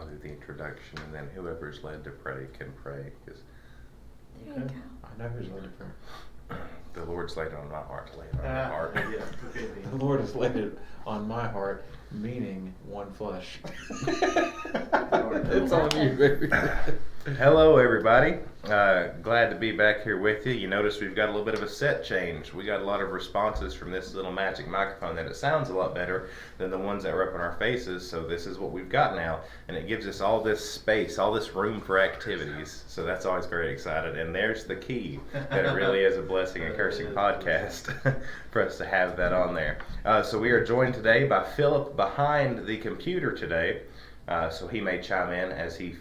I'll do the introduction, and then whoever's led to pray can pray. Cause There you go. I know who's led to prayer. the Lord's laid it on my heart to lay it on your heart. Yeah. The Lord has laid it on my heart, meaning one flesh. It's on you, baby. Hello, everybody. Glad to be back here with you. You notice we've got a little bit of a set change. We got a lot of responses from this little magic microphone that it sounds a lot better than the ones that were up in our faces. So this is what we've got now, and it gives us all this space, all this room for activities. So that's always very excited. And there's the key that it really is a blessing and cursing podcast for us to have that on there. So we are joined today by Philip behind the computer today. So he may chime in as he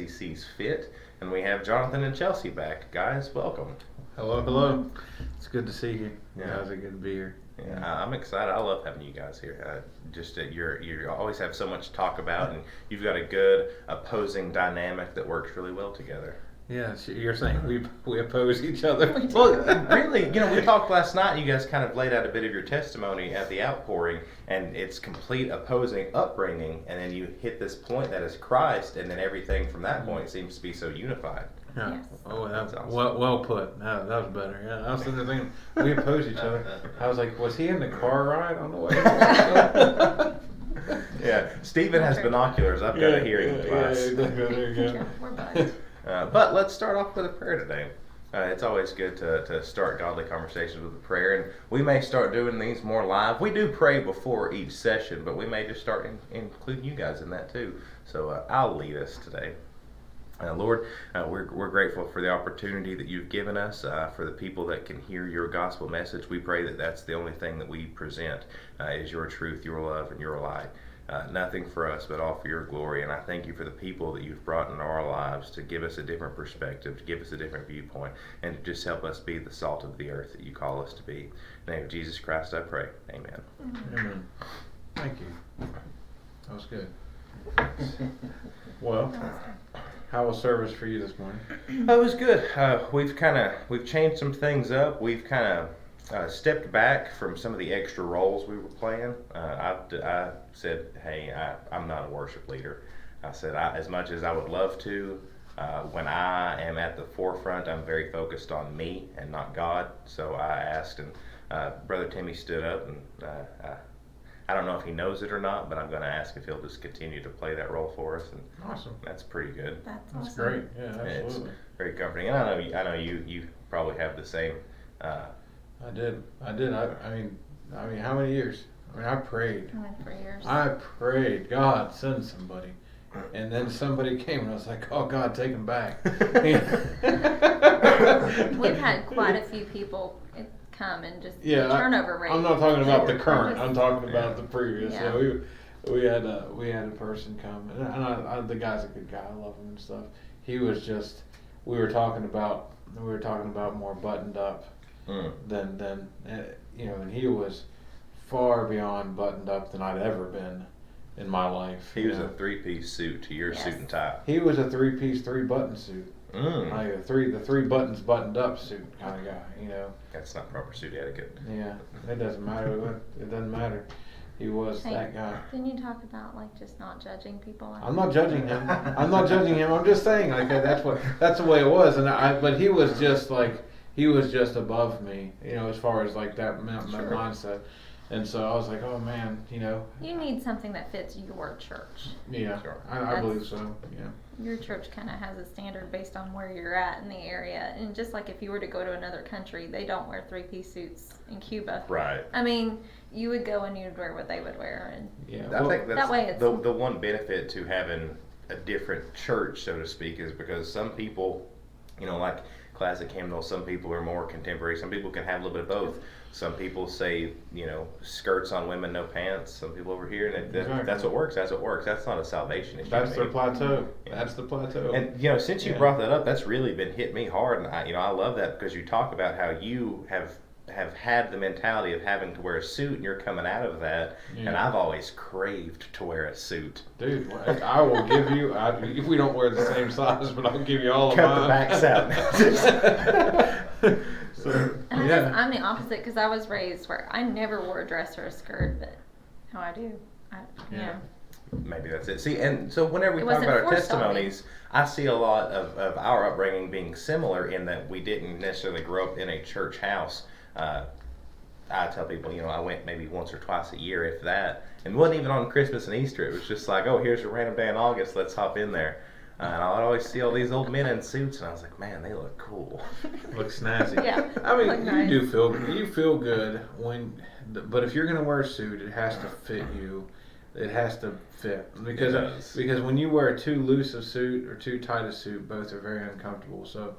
sees fit. And we have Jonathan and Chelsea back. Guys, welcome. Hello, hello. It's good to see you. Yeah. It's good to be here. Yeah, I'm excited. I love having you guys here. Just that you always have so much to talk about, and you've got a good opposing dynamic that works really well together. Yeah, you're saying we oppose each other. Well, really, we talked last night. You guys kind of laid out a bit of your testimony at the outpouring, and it's complete opposing upbringing, and then you hit this point that is Christ, and then everything from that point seems to be so unified. Yeah. Yes. Oh, That's awesome. well put. That was better. Yeah, I was sitting there thinking we oppose each other. I was like, was he in the car ride on the way? Yeah, Stephen has binoculars. I've got a hearing device. There you go. We're buds. But let's start off with a prayer today. It's always good to start godly conversations with a prayer, and we may start doing these more live. We do pray before each session, but we may just start including you guys in that too. So I'll lead us today. Lord, we're grateful for the opportunity that you've given us, for the people that can hear your gospel message. We pray that that's the only thing that we present is your truth, your love, and your light. Nothing for us, but all for your glory. And I thank you for the people that you've brought into our lives to give us a different perspective, to give us a different viewpoint, and to just help us be the salt of the earth that you call us to be. In the name of Jesus Christ, I pray. Amen. Amen. Thank you. That was good. Well, how was service for you this morning? It was good. We've changed some things up. We've kind of stepped back from some of the extra roles we were playing. I said, hey, I'm not a worship leader. I said, as much as I would love to, when I am at the forefront, I'm very focused on me and not God. So I asked, and Brother Timmy stood up, and I don't know if he knows it or not, but I'm going to ask if he'll just continue to play that role for us. And Awesome. that's pretty good. That's That's awesome. great. Yeah, absolutely. It's very comforting. And I know you probably have the same. I did. I mean, how many years? I mean, I prayed. I went for years. I prayed, God, send somebody. And then somebody came, and I was like, oh, God, take him back. We've had quite a few people come and just the Yeah, turnover rate. I'm not talking about the current. I'm talking about the previous. Yeah. Yeah, we had a person come, and the guy's a good guy. I love him and stuff. He was just, we were talking about more buttoned up than and he was far beyond buttoned up than I'd ever been in my life. He was a three-piece suit to your Yes. suit and tie. He was a three-piece, three-button suit. Like the three buttons buttoned up suit kind of guy, That's not proper suit etiquette. Yeah, it doesn't matter. It doesn't matter. He was Hey, that guy. Didn't you talk about just not judging people? I'm not judging him. I'm just saying that's the way it was. But he was just above me, as far as that mindset. And so I was like, oh man, You need something that fits your church. Yeah, Sure. I believe so. Yeah. Your church kind of has a standard based on where you're at in the area. And just like if you were to go to another country, they don't wear three-piece suits in Cuba. Right. I mean, you would go and you'd wear what they would wear. And Yeah. I think that's that way it's- the one benefit to having a different church, so to speak, is because some people, like classic hymnals, some people are more contemporary. Some people can have a little bit of both. Some people say, skirts on women, no pants. Some people over here, and Exactly. that's what works. That's what works. That's not a salvation issue. That's their maybe. plateau. Yeah. That's the plateau. And since you Yeah. brought that up, that's really been hitting me hard, and I love that because you talk about how you have had the mentality of having to wear a suit, and you're coming out of that. Yeah. And I've always craved to wear a suit. Dude, I will give you. If we don't wear the same size, but I'll give you all of Cut mine. the backs out. So, And yeah. I'm the opposite because I was raised where I never wore a dress or a skirt, but now I do. Yeah. Maybe that's it. See, and so whenever we It talk wasn't about our forced on me. testimonies, I see a lot of our upbringing being similar in that we didn't necessarily grow up in a church house. I tell people, I went maybe once or twice a year, if that, and wasn't even on Christmas and Easter. It was just like, oh, here's a random day in August, let's hop in there. And I'd always see all these old men in suits, and I was like, man, they look cool. Look snazzy. Yeah. I mean, Look you nice. do feel good but if you're gonna wear a suit, it has to fit you. It has to fit because when you wear too loose a suit or too tight a suit, both are very uncomfortable. So,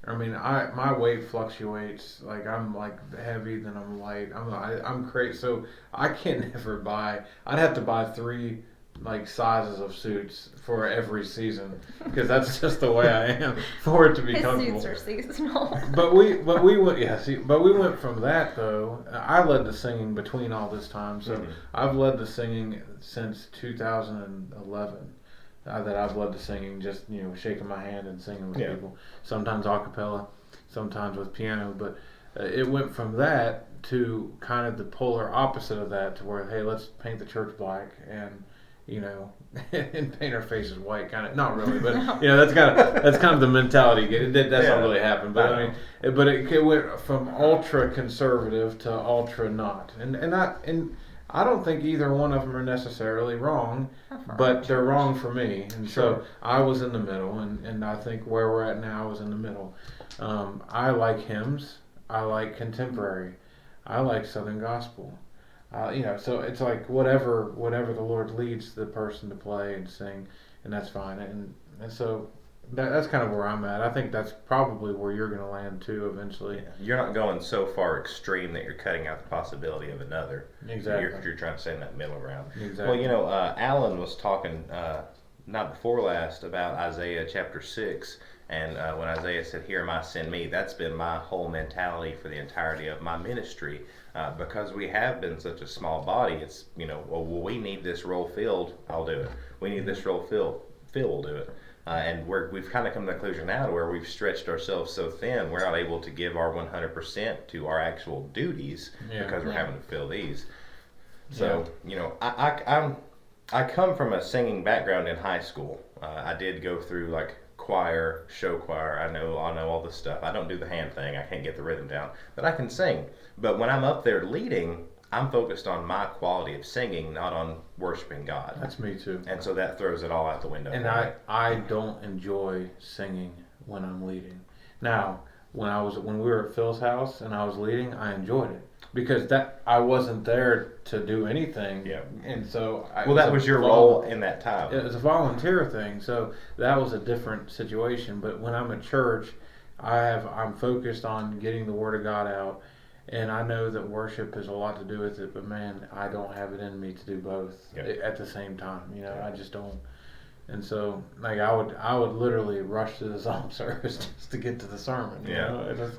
I mean, my weight fluctuates. Like I'm like heavy, then I'm light. I'm crazy. So I can never buy. I'd have to buy 3 like sizes of suits for every season because that's just the way I am for it to be His comfortable. suits are seasonal. But we went from that though. I led the singing between all this time, so I've led the singing since 2011. That I've led the singing, just shaking my hand and singing with people. Sometimes a cappella, sometimes with piano. But it went from that to kind of the polar opposite of that, to where, hey, let's paint the church black and and paint our faces white, kind of. Not really, but that's kind of the mentality. That's not really happened, but I mean, it went from ultra conservative to ultra not, and I don't think either one of them are necessarily wrong, but they're wrong for me, and so I was in the middle, and I think where we're at now is in the middle. I like hymns, I like contemporary, I like Southern gospel. So it's like whatever the Lord leads the person to play and sing, and that's fine. And so that's kind of where I'm at. I think that's probably where you're going to land too eventually. Yeah. You're not going so far extreme that you're cutting out the possibility of another. Exactly. You're trying to stay in that middle ground. Exactly. Well, Alan was talking not before last about Isaiah chapter 6. And when Isaiah said, "Here am I, send me," that's been my whole mentality for the entirety of my ministry. Because we have been such a small body, it's, well, we need this role filled, I'll do it. We need this role filled, Phil will do it. And we've kind of come to the conclusion now to where we've stretched ourselves so thin, we're not able to give our 100% to our actual duties because we're having to fill these. So, I come from a singing background in high school. I did go through like choir, show choir. I know all this stuff. I don't do the hand thing. I can't get the rhythm down, but I can sing. But when I'm up there leading, I'm focused on my quality of singing, not on worshiping God. That's me too. And so that throws it all out the window. And I don't enjoy singing when I'm leading. Now, when we were at Phil's house and I was leading, I enjoyed it because I wasn't there to do anything. Yeah. And so that was your role in that time. It was a volunteer thing, so that was a different situation. But when I'm at church, I'm focused on getting the Word of God out. And I know that worship has a lot to do with it, but man, I don't have it in me to do both at the same time. I just don't. And so, like, I would literally rush to the psalm service just to get to the sermon.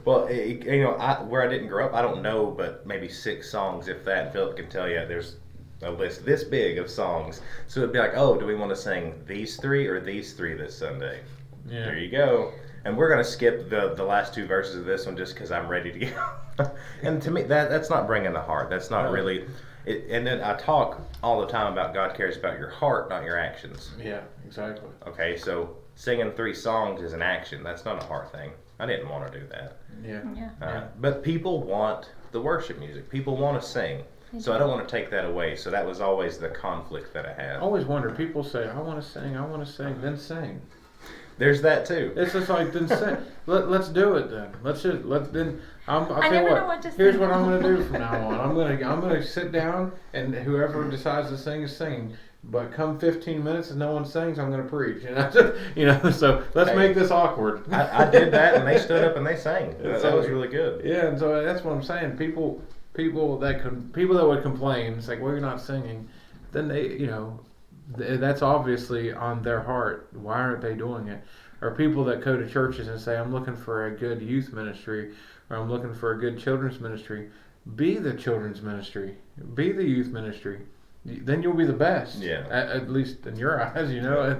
Well, where I didn't grow up, I don't know, but maybe 6 songs, if that. Philip can tell you, there's a list this big of songs. So it'd be like, oh, do we want to sing these 3 or these 3 this Sunday? Yeah. There you go. And we're going to skip the last 2 verses of this one just because I'm ready to go. And to me, that's not bringing the heart. That's not really... And then I talk all the time about God cares about your heart, not your actions. Yeah, exactly. Okay, so singing 3 songs is an action. That's not a heart thing. I didn't want to do that. Yeah. But people want the worship music. People want to sing. So I don't want to take that away. So that was always the conflict that I had. I always wonder, people say, I want to sing, then sing. There's that too. It's just like, then sing. Let's do it then. I never know what to sing. Here's what I'm going to do from now on. I'm going to sit down, and whoever decides to sing is singing. But come 15 minutes and no one sings, I'm going to preach. So let's make this awkward. I did that, and they stood up and they sang. That was really good. Yeah, and so that's what I'm saying. People that would complain, it's like, well, you're not singing. Then that's obviously on their heart. Why aren't they doing it? Or people that go to churches and say, I'm looking for a good youth ministry, or I'm looking for a good children's ministry. Be the children's ministry. Be the youth ministry. then you'll be the best. Yeah. At least in your eyes,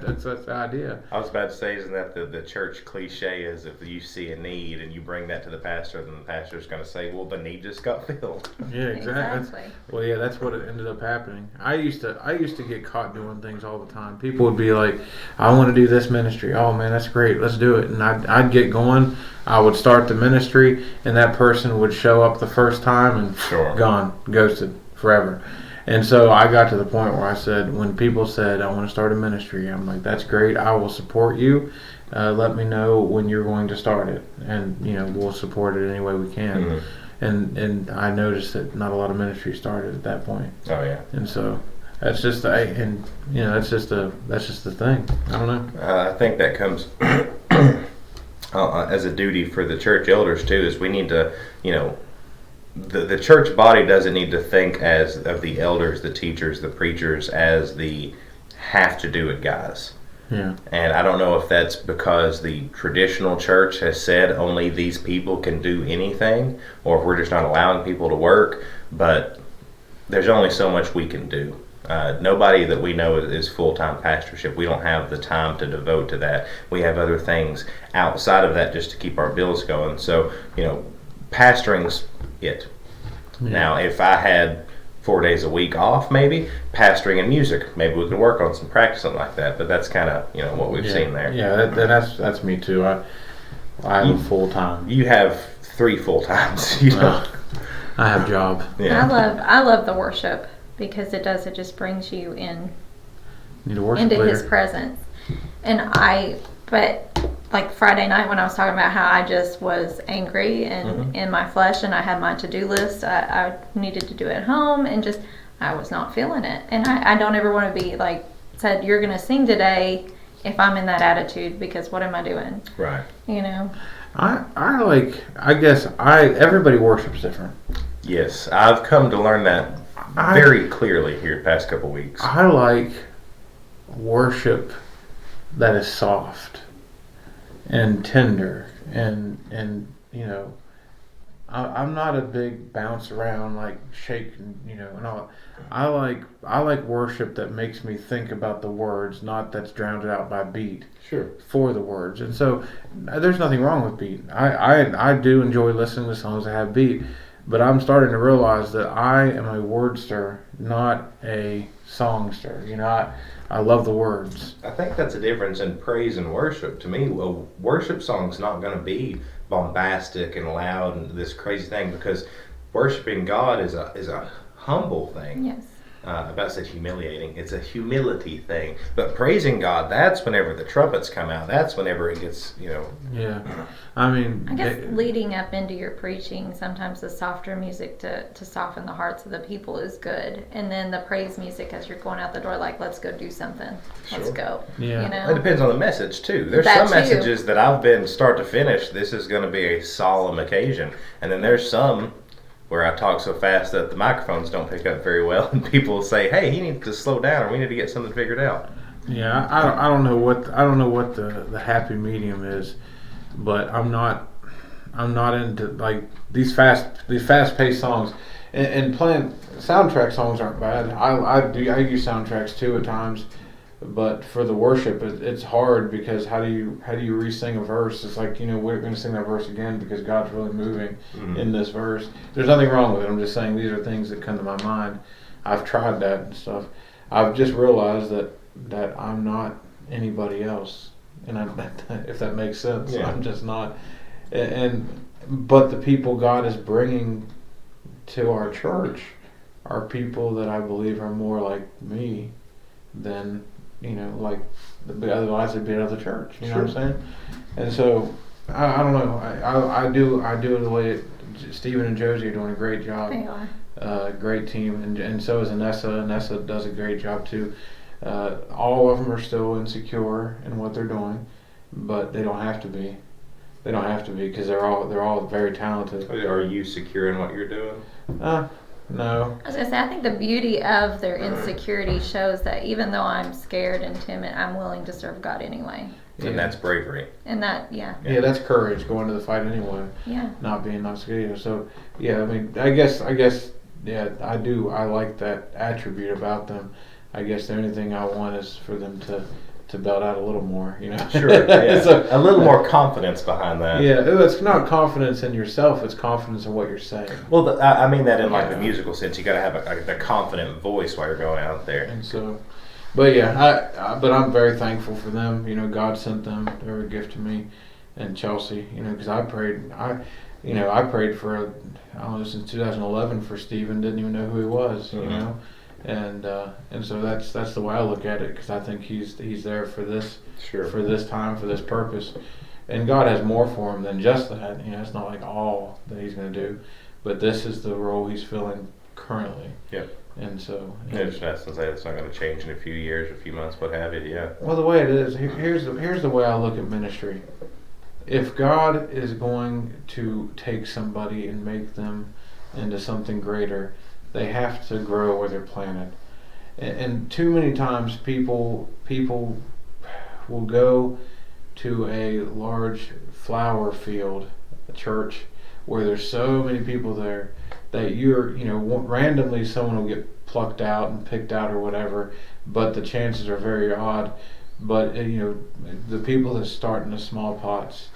that's the idea. I was about to say, isn't that the church cliche is if you see a need and you bring that to the pastor, then the pastor's going to say, well, the need just got filled. Yeah, exactly. Exactly. Well, yeah, that's what it ended up happening. I used to get caught doing things all the time. People would be like, I want to do this ministry. Oh, man, that's great. Let's do it. And I'd get going. I would start the ministry, and that person would show up the first time and gone, ghosted forever. And so I got to the point where I said, when people said, I want to start a ministry, I'm like, that's great. I will support you. Let me know when you're going to start it. And, we'll support it any way we can. Mm-hmm. And I noticed that not a lot of ministries started at that point. Oh, yeah. And so that's just that's just the thing. I don't know. I think that comes as a duty for the church elders, too, is we need to, the church body doesn't need to think as of the elders, the teachers, the preachers as the have to do it guys. Yeah. And I don't know if that's because the traditional church has said only these people can do anything, or if we're just not allowing people to work, but there's only so much we can do. Nobody that we know is full-time pastorship. We don't have the time to devote to that. We have other things outside of that just to keep our bills going. So, pastoring's it. Yeah. Now, if I had 4 days a week off, maybe pastoring and music, maybe we could work on some practice, something like that. But that's kind of what we've seen there. Yeah, that's me too. I have full time. You have 3 full times. I have job. Yeah. I love the worship because it just brings you in into His presence. And but like Friday night when I was talking about how I just was angry and in my flesh, and I had my to-do list I needed to do at home, and I was not feeling it. And I don't ever want to be like said, you're going to sing today if I'm in that attitude, because what am I doing? Right. I guess everybody worships different. Yes, I've come to learn that very clearly here the past couple weeks. I like worship that is soft and tender, and I'm not a big bounce around like shake and all. I like worship that makes me think about the words, not that's drowned out by beat. Sure. For the words. And so there's nothing wrong with beat. I do enjoy listening to songs that have beat, but I'm starting to realize that I am a wordster, not a songster. I love the words. I think that's a difference in praise and worship. To me, a worship song's not going to be bombastic and loud and this crazy thing, because worshiping God is a humble thing. Yes. I about said humiliating. It's a humility thing. But praising God, that's whenever the trumpets come out. That's whenever it gets, Yeah. I guess leading up into your preaching, sometimes the softer music to soften the hearts of the people is good. And then the praise music as you're going out the door, like, let's go do something. Let's go. Yeah. It depends on the message, too. There's some messages that I've been start to finish, this is going to be a solemn occasion. And then there's some where I talk so fast that the microphones don't pick up very well, and people say, "Hey, he needs to slow down, or we need to get something figured out." Yeah, I don't know what the happy medium is, but I'm not into like these fast paced songs, and playing soundtrack songs aren't bad. I use soundtracks too at times, but for the worship it's hard, because how do you re-sing a verse? It's like, we're going to sing that verse again because God's really moving in this verse. There's nothing wrong with it. I'm just saying these are things that come to my mind. I've tried that and stuff. I've just realized that I'm not anybody else, and if that makes sense. Yeah. I'm just not. But the people God is bringing to our church are people that I believe are more like me than like otherwise it'd be another church. You know what I'm saying? And so I don't know. I do it the way Stephen and Josie are doing a great job. They are. Great team, and so is Anessa. Anessa does a great job too. All of them are still insecure in what they're doing, but they don't have to be. They don't have to be, because they're all very talented. Are you secure in what you're doing? No. I was gonna say, I think the beauty of their insecurity shows that even though I'm scared and timid, I'm willing to serve God anyway. Yeah. And that's bravery. And that, yeah. Yeah, that's courage, going to the fight anyway. Yeah. Not being not scared. So, yeah, I guess yeah, I do. I like that attribute about them. I guess the only thing I want is for them to belt out a little more, you know. Sure, yeah. So, a little more confidence behind that. Yeah, it's not confidence in yourself; it's confidence in what you're saying. Well, I mean that in like the musical sense. You got to have a confident voice while you're going out there. And so, but yeah, but I'm very thankful for them. You know, God sent them; they were a gift to me and Chelsea. You know, because I prayed for I don't know since 2011 for Stephen. Didn't even know who he was. You know. And so that's the way I look at it, because I think he's there for this for this time, for this purpose, and God has more for him than just that. You know, it's not like all that he's going to do, but this is the role he's filling currently. Yep. And so it's not going to change in a few years, a few months, what have you. Yeah. Well, the way it is, here's the way I look at ministry. If God is going to take somebody and make them into something greater, they have to grow where they're planted. And too many times people will go to a large flower field, a church, where there's so many people there that randomly someone will get plucked out and picked out or whatever, but the chances are very odd. But the people that start in the small pots,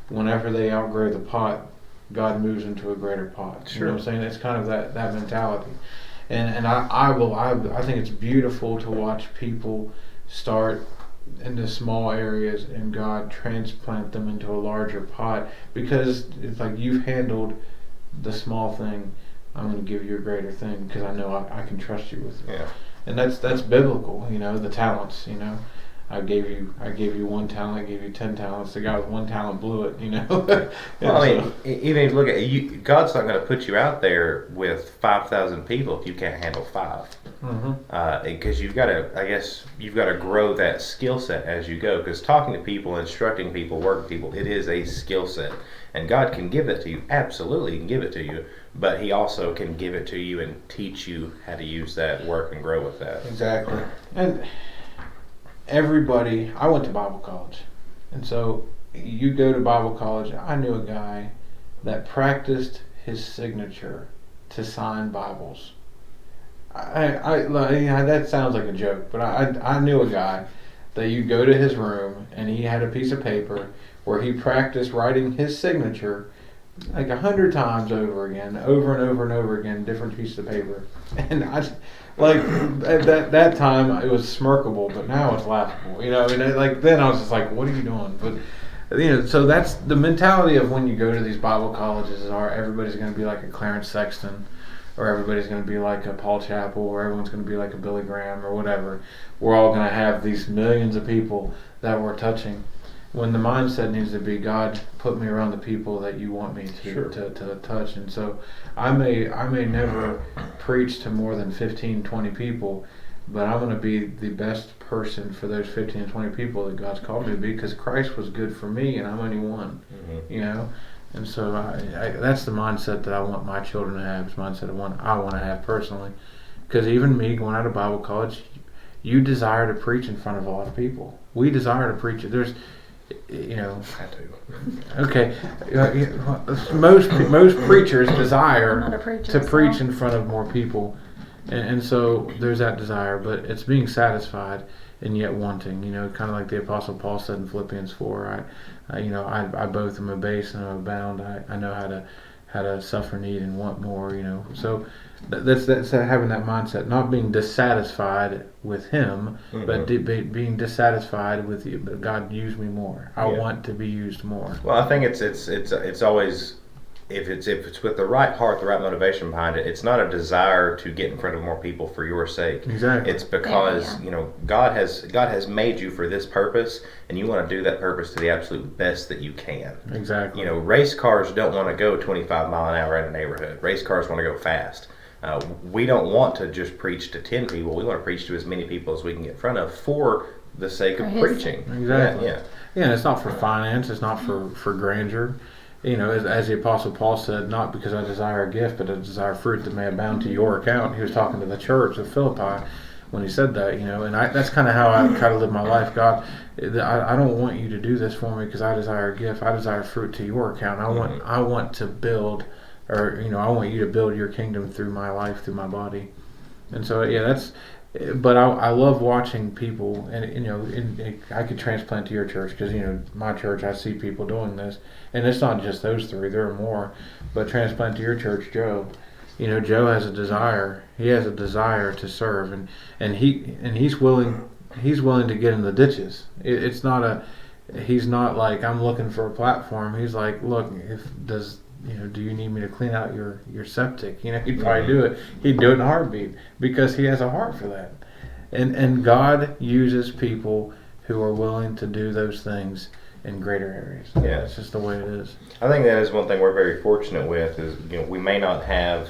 whenever they outgrow the pot, God moves into a greater pot. Sure. You know what I'm saying? It's kind of that mentality. And I think it's beautiful to watch people start in the small areas and God transplant them into a larger pot, because it's like, you've handled the small thing, I'm going to give you a greater thing because I know I can trust you with it. Yeah. And that's biblical, the talents, I gave you one talent, I gave you 10 talents. The guy with one talent blew it, Well, I mean, even if you look at you, God's not going to put you out there with 5,000 people if you can't handle 5. Because you've got to grow that skill set as you go. Because talking to people, instructing people, working with people, it is a skill set, and God can give it to you. Absolutely, He can give it to you. But He also can give it to you and teach you how to use that, work, and grow with that. Exactly. And I went to Bible college, and so you go to Bible college. I knew a guy that practiced his signature to sign Bibles. That sounds like a joke, but I knew a guy that you go to his room and he had a piece of paper where he practiced writing his signature like 100 times over again, over and over and over again, different pieces of paper. And at that time it was smirkable, but now it's laughable. Then I was just like, what are you doing? But so that's the mentality of when you go to these Bible colleges, everybody's going to be like a Clarence Sexton, or everybody's going to be like a Paul Chappell, or everyone's going to be like a Billy Graham or whatever. We're all going to have these millions of people that we're touching. When the mindset needs to be, God, put me around the people that you want me to touch. And so I may never preach to more than 15, 20 people, but I'm going to be the best person for those 15 and 20 people that God's called me to be, because Christ was good for me and I'm only one, And so that's the mindset that I want my children to have. It's the mindset I want to have personally. Because even me going out of Bible college, you desire to preach in front of a lot of people. We desire to preach. I do. Okay. Most preachers desire to preach in front of more people, and so there's that desire. But it's being satisfied and yet wanting. Kind of like the Apostle Paul said in Philippians 4. I both am abased and I'm abound. I know how to suffer need and want more. So that's having that mindset, not being dissatisfied with Him, but being dissatisfied with you. But God, use me more. I want to be used more. Well, I think it's always, if it's with the right heart, the right motivation behind it, it's not a desire to get in front of more people for your sake. Exactly. It's because God has made you for this purpose, and you want to do that purpose to the absolute best that you can. Exactly. Race cars don't want to go 25 mile an hour in a neighborhood. Race cars want to go fast. We don't want to just preach to 10 people. We want to preach to as many people as we can get in front of for the sake of preaching. Exactly. Yeah. And it's not for finance. It's not for grandeur. As the Apostle Paul said, not because I desire a gift, but I desire fruit that may abound to your account. He was talking to the church of Philippi when he said that, and that's kind of how I try to live my life. God, I don't want you to do this for me because I desire a gift. I desire fruit to your account. I want to build or I want you to build your kingdom through my life, through my body. And so that's. But I love watching people, and I could transplant to your church because my church, I see people doing this, and it's not just those three, there are more. But transplant to your church, Joe. Joe has a desire. He has a desire to serve, and he's willing to get in the ditches. It's not he's not like, I'm looking for a platform. He's like, look, do you need me to clean out your septic? He'd probably do it. He'd do it in a heartbeat because he has a heart for that. And God uses people who are willing to do those things in greater areas. Yeah. It's just the way it is. I think that is one thing we're very fortunate with is, we may not have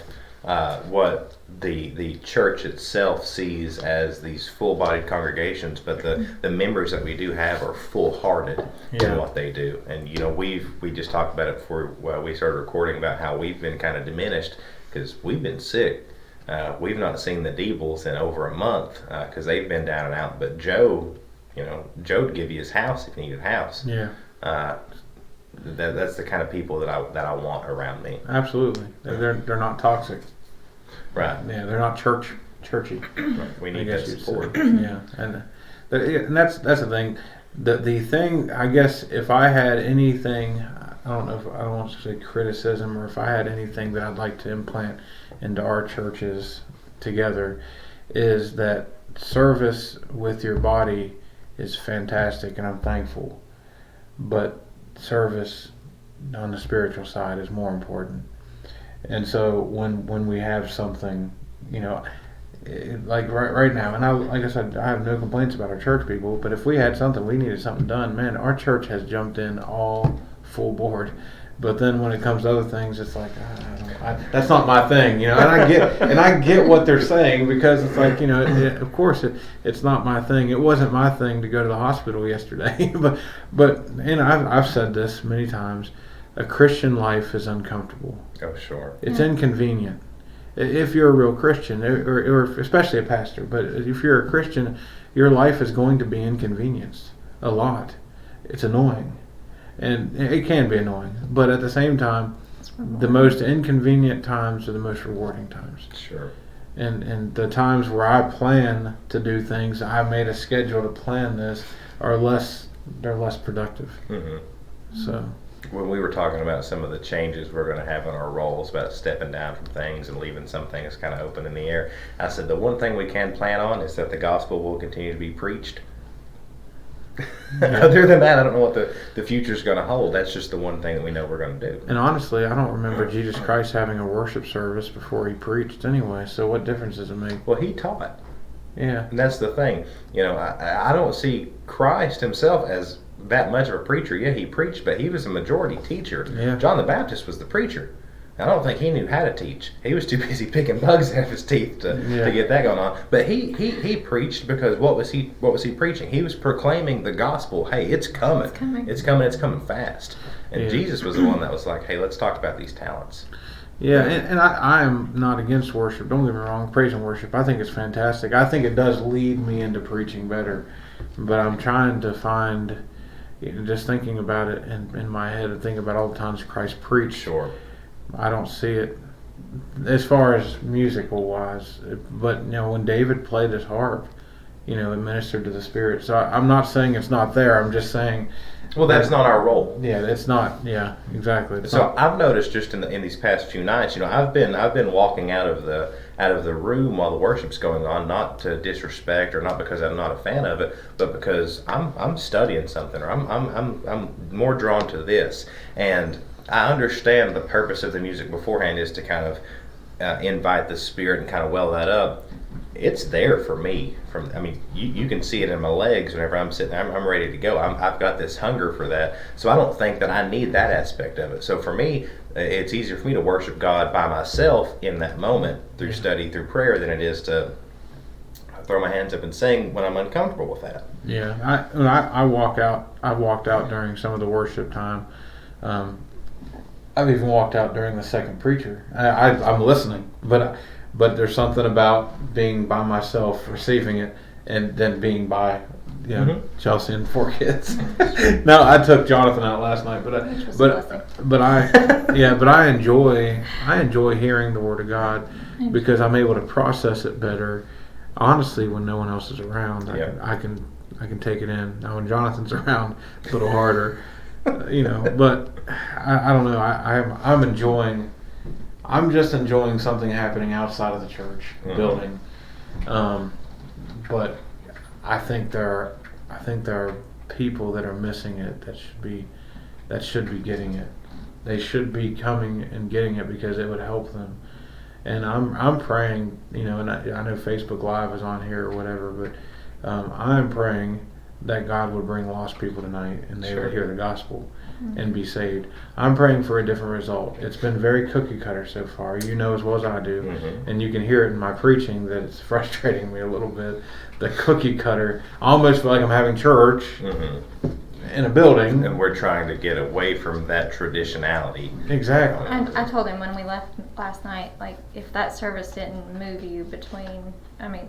what the church itself sees as these full-bodied congregations, but the members that we do have are full-hearted in what they do. And we just talked about it before we started recording about how we've been kind of diminished because we've been sick. We've not seen the Deebles in over a month because they've been down and out. But Joe would give you his house if you needed a house. Yeah. That's the kind of people that I want around me. Absolutely. They're not toxic. Right. Yeah, they're not churchy. Right. We need that support. Yeah, and that's the thing. The thing, I guess, if I had anything, I don't know if I don't want to say criticism, or if I had anything that I'd like to implant into our churches together, is that service with your body is fantastic, and I'm thankful. But service on the spiritual side is more important. And so when we have something, like right now, and like I said, I have no complaints about our church people, but if we had something, we needed something done, man, our church has jumped in all full board. But then when it comes to other things, it's like, that's not my thing, and I get what they're saying, because it's like, of course it's not my thing. It wasn't my thing to go to the hospital yesterday, but I've said this many times. A Christian life is uncomfortable. Oh, sure. It's inconvenient. If you're a real Christian, or especially a pastor, but if you're a Christian, your life is going to be inconvenienced a lot. It's annoying. And it can be annoying. But at the same time, the most inconvenient times are the most rewarding times. Sure. And the times where I plan to do things, I made a schedule to plan this, they're less productive. Mm-hmm. So when we were talking about some of the changes we're going to have in our roles, about stepping down from things and leaving some things kind of open in the air, I said the one thing we can plan on is that the gospel will continue to be preached. Other than that, I don't know what the future's going to hold. That's just the one thing that we know we're going to do. And honestly, I don't remember Jesus Christ having a worship service before he preached anyway, so what difference does it make? Well, he taught. Yeah. And that's the thing. I don't see Christ himself as that much of a preacher. Yeah, he preached, but he was a majority teacher. Yeah. John the Baptist was the preacher. I don't think he knew how to teach. He was too busy picking bugs out of his teeth to get that going on. But he preached because what was he preaching? He was proclaiming the gospel. Hey, it's coming. It's coming fast. And Jesus was the one that was like, hey, let's talk about these talents. Yeah, and I am not against worship. Don't get me wrong, praise and worship. I think it's fantastic. I think it does lead me into preaching better. But I'm trying to find, just thinking about it in my head and thinking about all the times Christ preached. Sure. I don't see it as far as musical wise. But, when David played his harp, it ministered to the Spirit. So I'm not saying it's not there. I'm just saying... Well, that's not our role. Yeah, it's not. Yeah, exactly. I've noticed just in these past few nights, I've been walking out of the room while the worship's going on, not to disrespect or not because I'm not a fan of it, but because I'm studying something, or I'm more drawn to this, and I understand the purpose of the music beforehand is to kind of invite the Spirit and kind of well that up. It's there for me. You can see it in my legs whenever I'm sitting there. I'm ready to go. I've got this hunger for that. So I don't think that I need that aspect of it. So for me, it's easier for me to worship God by myself in that moment through study, through prayer, than it is to throw my hands up and sing when I'm uncomfortable with that. Yeah, I walk out. I walked out during some of the worship time. I've even walked out during the second preacher. I'm listening, but there's something about being by myself, receiving it, and then being by Chelsi and 4 kids. No, I took Jonathan out last night, but I enjoy hearing the Word of God because I'm able to process it better. Honestly, when no one else is around, I can take it in. Now when Jonathan's around, it's a little harder, But I don't know. I'm just enjoying something happening outside of the church building. But I think there are people that are missing it that should be getting it. They should be coming and getting it because it would help them. And I'm praying, and I know Facebook Live is on here or whatever, but I'm praying that God would bring lost people tonight and they would hear the gospel and be saved. I'm praying for a different result. It's been very cookie cutter so far. You know as well as I do, and you can hear it in my preaching that it's frustrating me a little bit. The cookie cutter, I almost feel like I'm having church in a building. And we're trying to get away from that traditionality. Exactly. I told him when we left last night, like, if that service didn't move you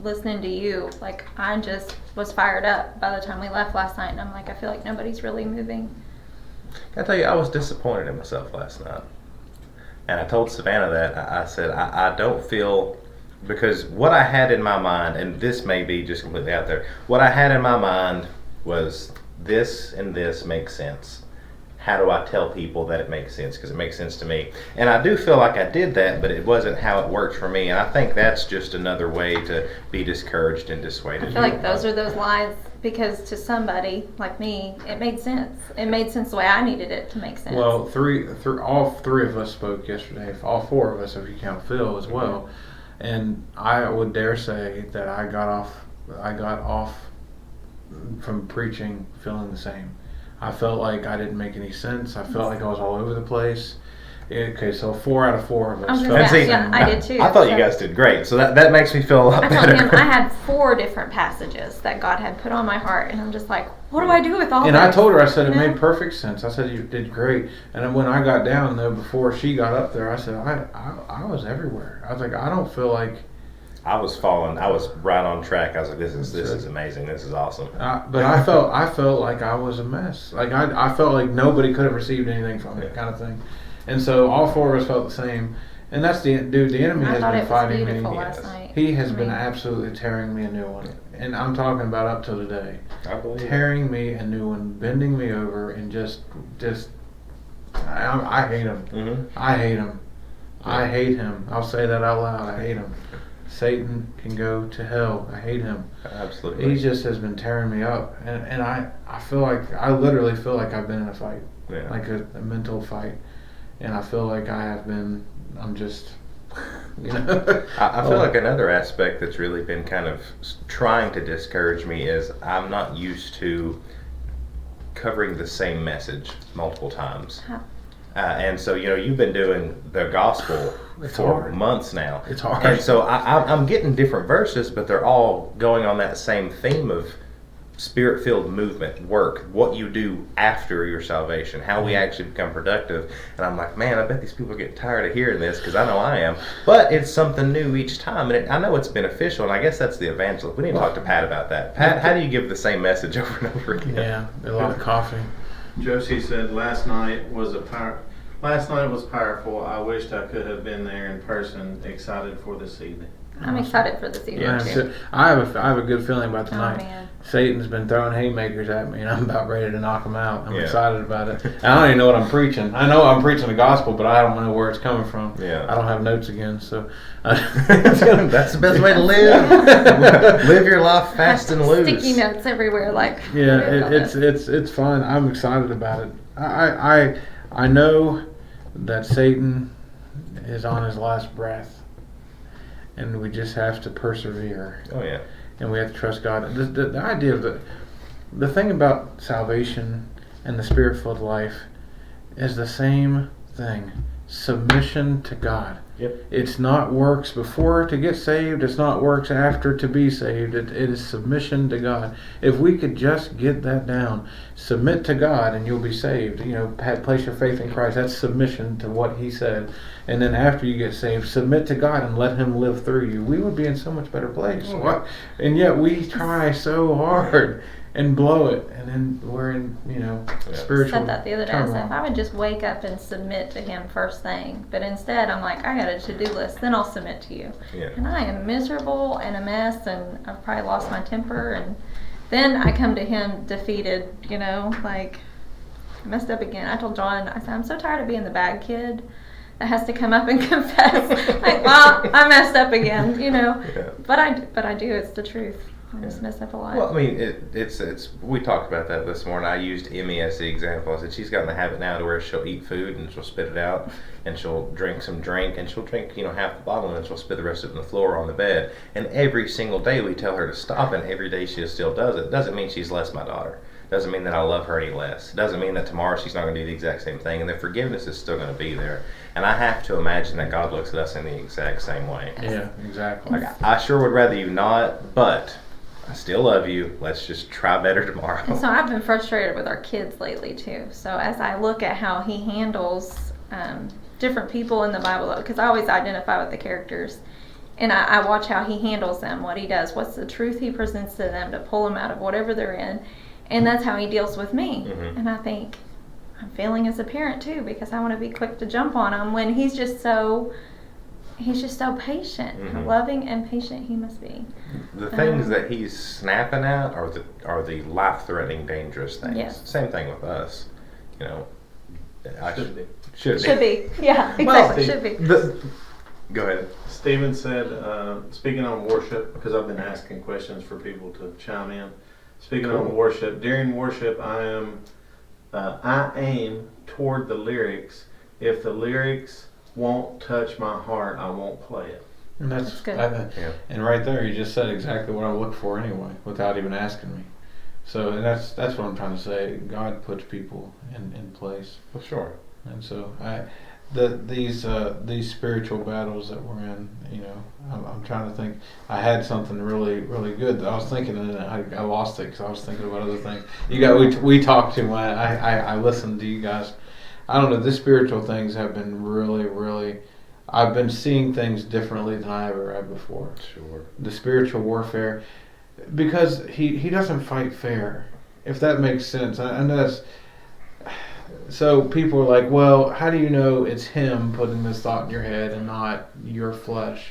listening to you, like, I just was fired up by the time we left last night, and I'm like, I feel like nobody's really moving. I tell you, I was disappointed in myself last night. And I told Savannah that. I said, I don't feel, because what I had in my mind, and this may be just completely out there, what I had in my mind was this and this makes sense. How do I tell people that it makes sense? Because it makes sense to me. And I do feel like I did that, but it wasn't how it worked for me. And I think that's just another way to be discourged and dissuaded. I feel like those are those lies, because to somebody like me, it made sense. It made sense the way I needed it to make sense. Well, all three of us spoke yesterday. All 4 of us, if you count Phil as well. And I would dare say that I got off from preaching feeling the same. I felt like I didn't make any sense. I felt like I was all over the place. Okay, so 4 out of 4 of us. I did too. I thought you guys did great, so that makes me feel a lot better. I told him I had 4 different passages that God had put on my heart, and I'm just like, what do I do with all this? And I told her, I said, it made perfect sense. I said, you did great. And then when I got down, though, before she got up there, I said, I was everywhere. I was like, I don't feel like... I was right on track. I was like, this is amazing. This is awesome. But I felt like I was a mess. Like I felt like nobody could have received anything from it, kind of thing. And so all 4 of us felt the same. And that's the enemy has been fighting me. Last night. He has been absolutely tearing me a new one. And I'm talking about up till today. I believe tearing me a new one, bending me over, and just I hate him. I hate him. I hate him. I'll say that out loud. I hate him. Satan can go to hell. I hate him. Absolutely. He just has been tearing me up. And I feel like, I literally feel like I've been in a fight. Yeah. Like a mental fight. And I feel like I'm just, I feel like another aspect that's really been kind of trying to discourage me is I'm not used to covering the same message multiple times. Huh. And so, you've been doing the gospel for months now. It's hard. And so I'm getting different verses, but they're all going on that same theme of spirit-filled movement, work, what you do after your salvation, how we actually become productive. And I'm like, man, I bet these people get tired of hearing this, because I know I am. But it's something new each time, and I know it's beneficial, and I guess that's the evangelist. We need to talk to Pat about that. Pat, how do you give the same message over and over again? Yeah, a lot of coffee. Josie said last night was powerful. I wished I could have been there in person. Excited for this evening. I'm excited for this evening too. I have a good feeling about tonight. Oh, man. Satan's been throwing haymakers at me, and I'm about ready to knock him out. I'm excited about it. And I don't even know what I'm preaching. I know I'm preaching the gospel, but I don't know where it's coming from. Yeah. I don't have notes again, so that's the best way to live. Live your life fast and loose. Sticky notes everywhere, like. Yeah, it's fun. I'm excited about it. I know that Satan is on his last breath, and we just have to persevere. Oh yeah. And we have to trust God. The idea of the thing about salvation and the spirit-filled life is the same thing. Submission to God. Yep. It's not works before to get saved. It's not works after to be saved. It is submission to God. If we could just get that down, submit to God and you'll be saved. Place your faith in Christ. That's submission to what He said. And then after you get saved, submit to God and let Him live through you. We would be in so much better place. And yet we try so hard. and blow it, and then we're in, spiritual. I said that the other day. I turmoil. said, if I would just wake up and submit to Him first thing, but instead I'm like, I got a to-do list, then I'll submit to you. Yeah. And I am miserable and a mess, and I've probably lost my temper, and then I come to Him defeated, like messed up again. I told John, I said, I'm so tired of being the bad kid that has to come up and confess. Like, well, I messed up again, Yeah. But I do. It's the truth. I just mess up a lot. Well, I mean, it's. We talked about that this morning. I used Emmy as the example. I said she's gotten the habit now to where she'll eat food and she'll spit it out, and she'll drink some drink, and she'll drink half the bottle, and then she'll spit the rest of it on the floor or on the bed. And every single day we tell her to stop, and every day she still does it. Doesn't mean she's less my daughter. Doesn't mean that I love her any less. Doesn't mean that tomorrow she's not going to do the exact same thing, and the forgiveness is still going to be there. And I have to imagine that God looks at us in the exact same way. Yeah, exactly. Like, I sure would rather you not, but I still love you. Let's just try better tomorrow. And so I've been frustrated with our kids lately too. So as I look at how He handles different people in the Bible, because I always identify with the characters, and I watch how He handles them, what He does, what's the truth He presents to them to pull them out of whatever they're in. And that's how He deals with me. Mm-hmm. And I think I'm failing as a parent too, because I want to be quick to jump on him when he's just so patient. How loving and patient He must be. The things that He's snapping at are the life-threatening, dangerous things. Yes. Same thing with us. Should be. Should be. Yeah, exactly. Well, should be. Go ahead. Stephen said, speaking on worship, because I've been asking questions for people to chime in. Speaking on worship, during worship, I aim toward the lyrics. If the lyrics won't touch my heart, I won't play it. And that's good. And right there, you just said exactly what I look for anyway, without even asking me. So, and that's what I'm trying to say. God puts people in place. For sure. And so these spiritual battles that we're in, I'm trying to think. I had something really, really good that I was thinking, and I lost it because I was thinking about other things. We talked to when I listened to you guys. I don't know. The spiritual things have been really, really. I've been seeing things differently than I ever had before. Sure. The spiritual warfare, because he doesn't fight fair, if that makes sense. I know that's. So people are like, well, how do you know it's Him putting this thought in your head and not your flesh?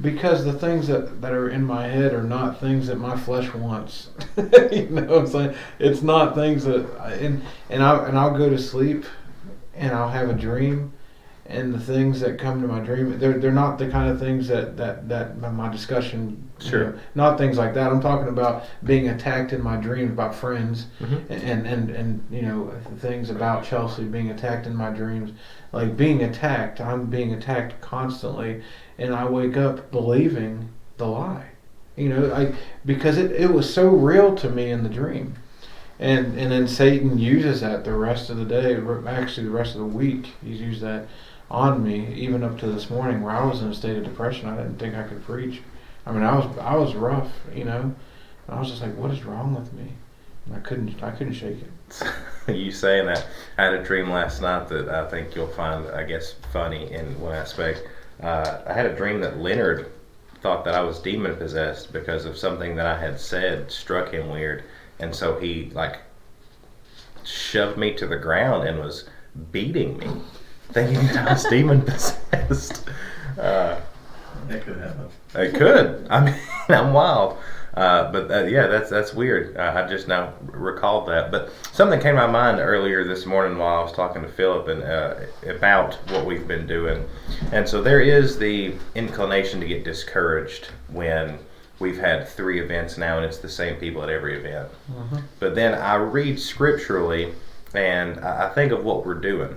Because the things that are in my head are not things that my flesh wants. You know what I'm saying? It's not things that I'll go to sleep and I'll have a dream, and the things that come to my dream, they're not the kind of things that my discussion. Sure. Not things like that. I'm talking about being attacked in my dreams by friends, and things about Chelsea being attacked in my dreams. Like being attacked, I'm being attacked constantly, and I wake up believing the lie. Because it was so real to me in the dream. And then Satan uses that the rest of the day, actually the rest of the week. He's used that on me, even up to this morning where I was in a state of depression. I didn't think I could preach. I mean, I was rough, And I was just like, what is wrong with me? And I couldn't shake it. You saying that, I had a dream last night that I think you'll find, I guess, funny in one aspect. I had a dream that Leonard thought that I was demon possessed because of something that I had said struck him weird, and so he shoved me to the ground and was beating me, thinking that I was demon possessed. That could happen. It could. I mean, I'm wild. But that's weird. I just now recalled that. But something came to my mind earlier this morning while I was talking to Philip and about what we've been doing. And so there is the inclination to get discouraged when we've had 3 events now and it's the same people at every event. Mm-hmm. But then I read scripturally and I think of what we're doing.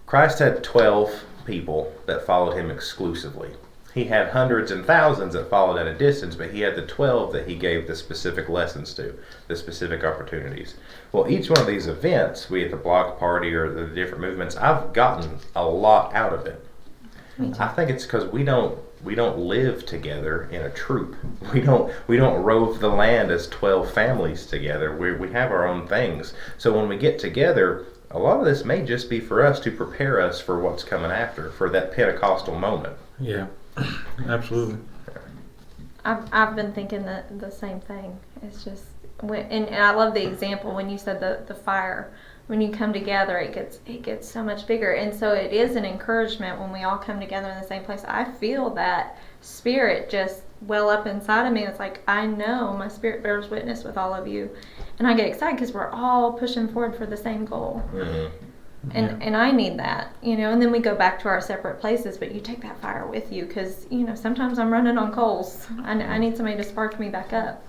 Christ had 12 people that followed Him exclusively. He had hundreds and thousands that followed at a distance, but He had the 12 that He gave the specific lessons to, the specific opportunities. Well, each one of these events, we at the block party or the different movements, I've gotten a lot out of it. I think it's because we don't live together in a troop. We don't rove the land as 12 families together. We have our own things. So when we get together, a lot of this may just be for us to prepare us for what's coming after, for that Pentecostal moment. Yeah. Absolutely. I've been thinking the same thing. It's just and I love the example when you said the fire. When you come together, it gets so much bigger, and so it is an encouragement when we all come together in the same place. I feel that spirit just well up inside of me. It's like, I know my spirit bears witness with all of you, and I get excited because we're all pushing forward for the same goal. And I need that, and then we go back to our separate places, but you take that fire with you because sometimes I'm running on coals. I need somebody to spark me back up.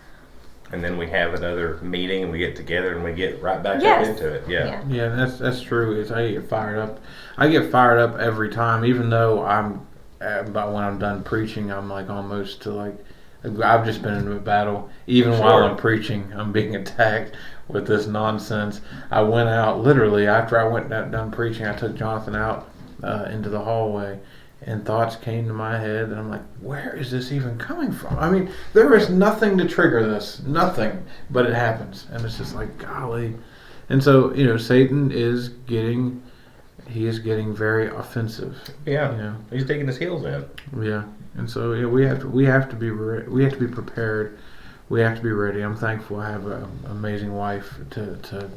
And then we have another meeting and we get together and we get right back up into it. Yeah, that's true. I get fired up. I get fired up every time, even though about when I'm done preaching, I'm like almost to like, I've just been in a battle. Even while I'm preaching, I'm being attacked with this nonsense. I went out, literally, after I went done preaching, I took Jonathan out into the hallway, and thoughts came to my head, and I'm like, where is this even coming from? I mean, there is nothing to trigger this. Nothing. But it happens. And it's just like, golly. And so, Satan is getting very offensive. Yeah. He's digging his heels in. Yeah. And so we have to be prepared. We have to be ready. I'm thankful I have an amazing wife to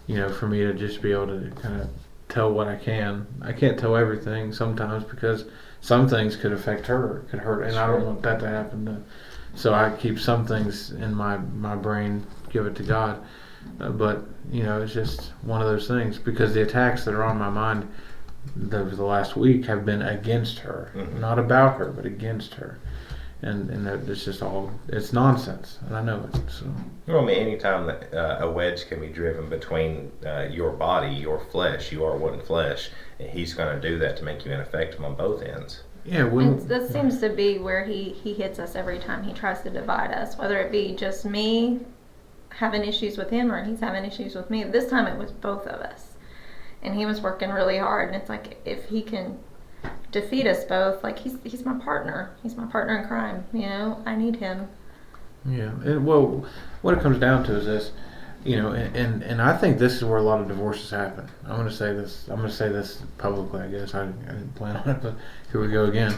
for me to just be able to kind of tell what I can. I can't tell everything sometimes because some things could affect her, could hurt, and I don't want that to happen. So I keep some things in my brain, give it to God. But it's just one of those things because the attacks that are on my mind the last week have been against her, not about her, but against her. And it's just it's nonsense, and I know it. So. Well, I mean, anytime that a wedge can be driven between your body, your flesh, you are one flesh, and he's going to do that to make you ineffective on both ends. Yeah, that seems to be where he hits us every time he tries to divide us, whether it be just me having issues with him or he's having issues with me. This time it was both of us, and he was working really hard, and it's like, if he can defeat us both, like he's my partner in crime, I need him. Yeah, and well, what it comes down to is this, and I think this is where a lot of divorces happen. I'm going to say this publicly, I guess. I didn't plan on it, but here we go again.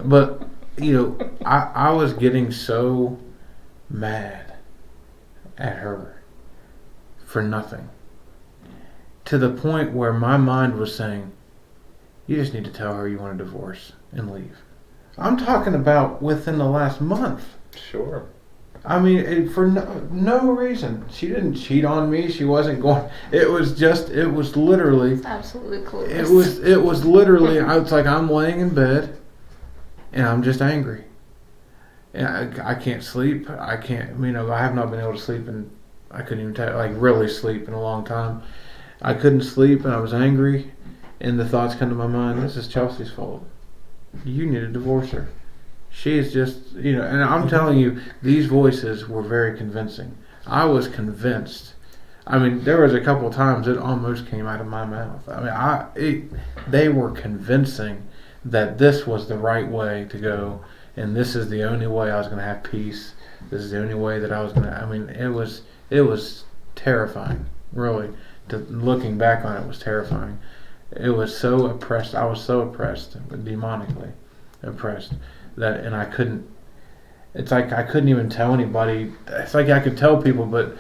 But I was getting so mad at her for nothing, to the point where my mind was saying, you just need to tell her you want a divorce and leave. I'm talking about within the last month. Sure. I mean, for no reason. She didn't cheat on me. She wasn't going. It was literally. It's absolutely clueless. It was literally. I was like, I'm laying in bed, and I'm just angry. And I can't sleep. I can't. I have not been able to sleep, and I couldn't even really sleep in a long time. I couldn't sleep, and I was angry. And the thoughts come to my mind, this is Chelsi's fault. You need to divorce her. She is just, and I'm telling you, these voices were very convincing. I was convinced. I mean, there was a couple of times it almost came out of my mouth. I mean, they were convincing that this was the right way to go, and this is the only way I was going to have peace. This is the only way that I was going to, it was terrifying, really. Looking back on it was terrifying. It was so oppressed. I was so oppressed, demonically oppressed, and I couldn't. It's like I couldn't even tell anybody. It's like I could tell people, but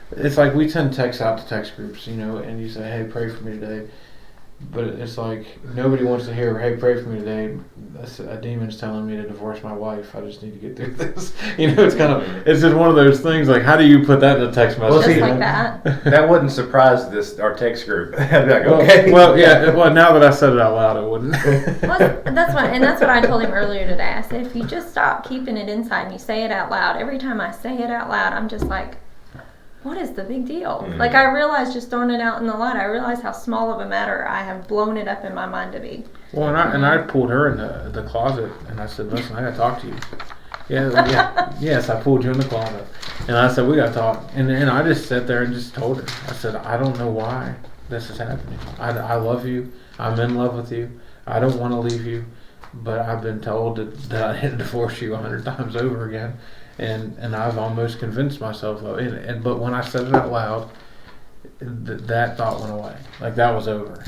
it's like we send texts out to text groups, and you say, "Hey, pray for me today." But it's like nobody wants to hear, "Hey, pray for me today." A demon's telling me to divorce my wife. I just need to get through this. It's just one of those things. Like, how do you put that in a text message? Just like that. That wouldn't surprise our text group. I'd be like, okay. Well, yeah. Well, now that I said it out loud, it wouldn't. That's what I told him earlier today. I said, if you just stop keeping it inside and you say it out loud, every time I say it out loud, I'm just like, what is the big deal? Mm-hmm. Like, I realized just throwing it out in the light, I realized how small of a matter I have blown it up in my mind to be. Well, and I pulled her in the closet, and I said, listen, I got to talk to you. Yeah. Yes, I pulled you in the closet. And I said, we got to talk. And I just sat there and just told her. I said, I don't know why this is happening. I love you. I'm in love with you. I don't want to leave you. But I've been told that I had to divorce you 100 times over again. And I've almost convinced myself of it. But when I said it out loud, that thought went away. Like, that was over.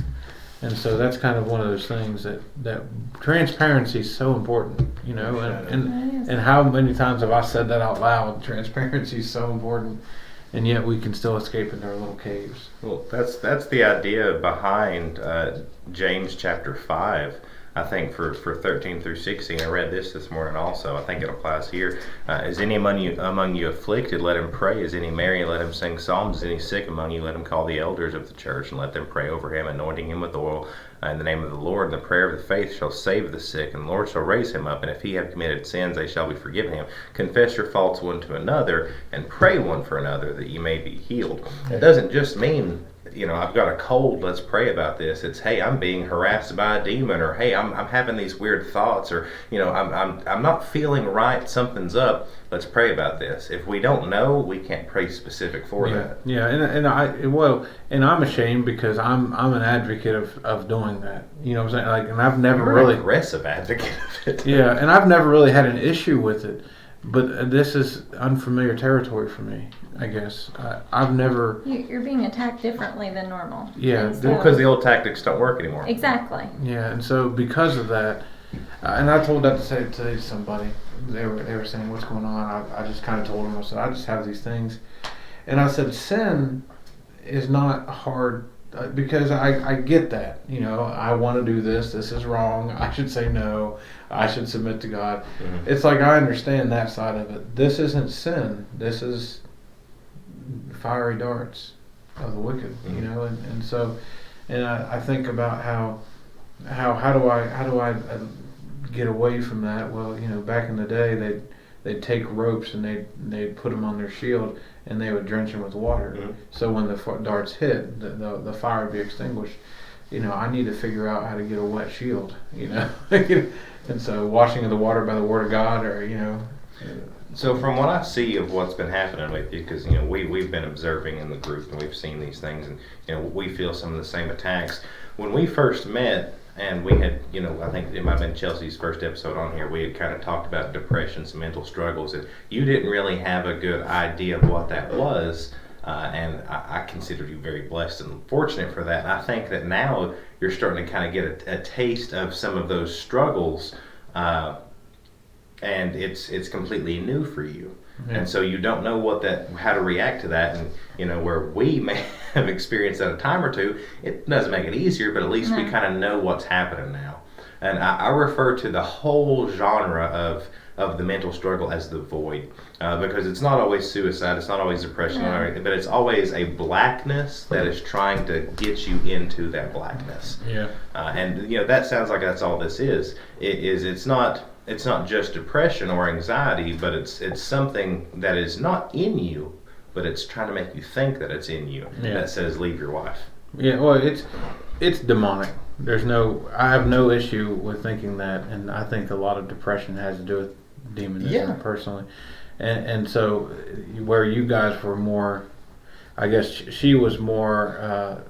And so that's kind of one of those things that transparency is so important, you know, and how many times have I said that out loud? Transparency is so important, and yet we can still escape into our little caves. Well, that's the idea behind James chapter 5. I think for 13 through 16, I read this morning also. I think it applies here. Is any among you afflicted? Let him pray. Is any merry? Let him sing psalms. Is any sick among you? Let him call the elders of the church and let them pray over him, anointing him with oil in the name of the Lord. And the prayer of the faith shall save the sick, and the Lord shall raise him up. And if he have committed sins, they shall be forgiven him. Confess your faults one to another, and pray one for another, that you may be healed. It doesn't just mean, you know, I've got a cold, let's pray about this. It's, hey, I'm being harassed by a demon, or hey, I'm having these weird thoughts, or, you know, I'm not feeling right, something's up, let's pray about this. If we don't know, we can't pray specific for that. Yeah, and I'm ashamed because I'm an advocate of doing that. You know what I'm saying? Like, and I've never really aggressive advocate of it. Yeah, and I've never really had an issue with it. But this is unfamiliar territory for me, I guess. I've never... You're being attacked differently than normal. Yeah. So, because the old tactics don't work anymore. Exactly. Yeah, and so because of that, and I told that to say to somebody, they were saying, what's going on? I just kind of told them, I said, I just have these things. And I said, sin is not hard, because I get that. You know, I want to do this is wrong, I should say no, I should submit to God. Mm-hmm. It's like, I understand that side of it. This isn't sin. This is fiery darts of the wicked, mm-hmm. you know, and so, and I think about how do I get away from that? Well, you know, back in the day, they'd take ropes and they'd put them on their shield and they would drench them with water. Mm-hmm. So when the darts hit, the fire would be extinguished. You know, I need to figure out how to get a wet shield, you know. And so washing of the water by the word of God, or, you know. So from what I see of what's been happening with you, because, you know, we've been observing in the group and we've seen these things, and, you know, we feel some of the same attacks. When we first met, and we had, you know, I think it might have been Chelsea's first episode on here, we had kind of talked about depression, some mental struggles, and you didn't really have a good idea of what that was. And I consider you very blessed and fortunate for that. And I think that now you're starting to kind of get a taste of some of those struggles, and it's completely new for you. Mm-hmm. And so you don't know how to react to that. And, you know, where we may have experienced that a time or two, it doesn't make it easier, but at least we kind of know what's happening now. And I refer to the whole genre of the mental struggle as the void, because it's not always suicide, it's not always depression, but it's always a blackness that is trying to get you into that blackness. Yeah. And, you know, that sounds like that's all this is. It's not just depression or anxiety, but it's something that is not in you, but it's trying to make you think that it's in you. Yeah. That says, leave your wife. Yeah, well, it's demonic. I have no issue with thinking that, and I think a lot of depression has to do with demonism, personally. And so where you guys were more, I guess she was more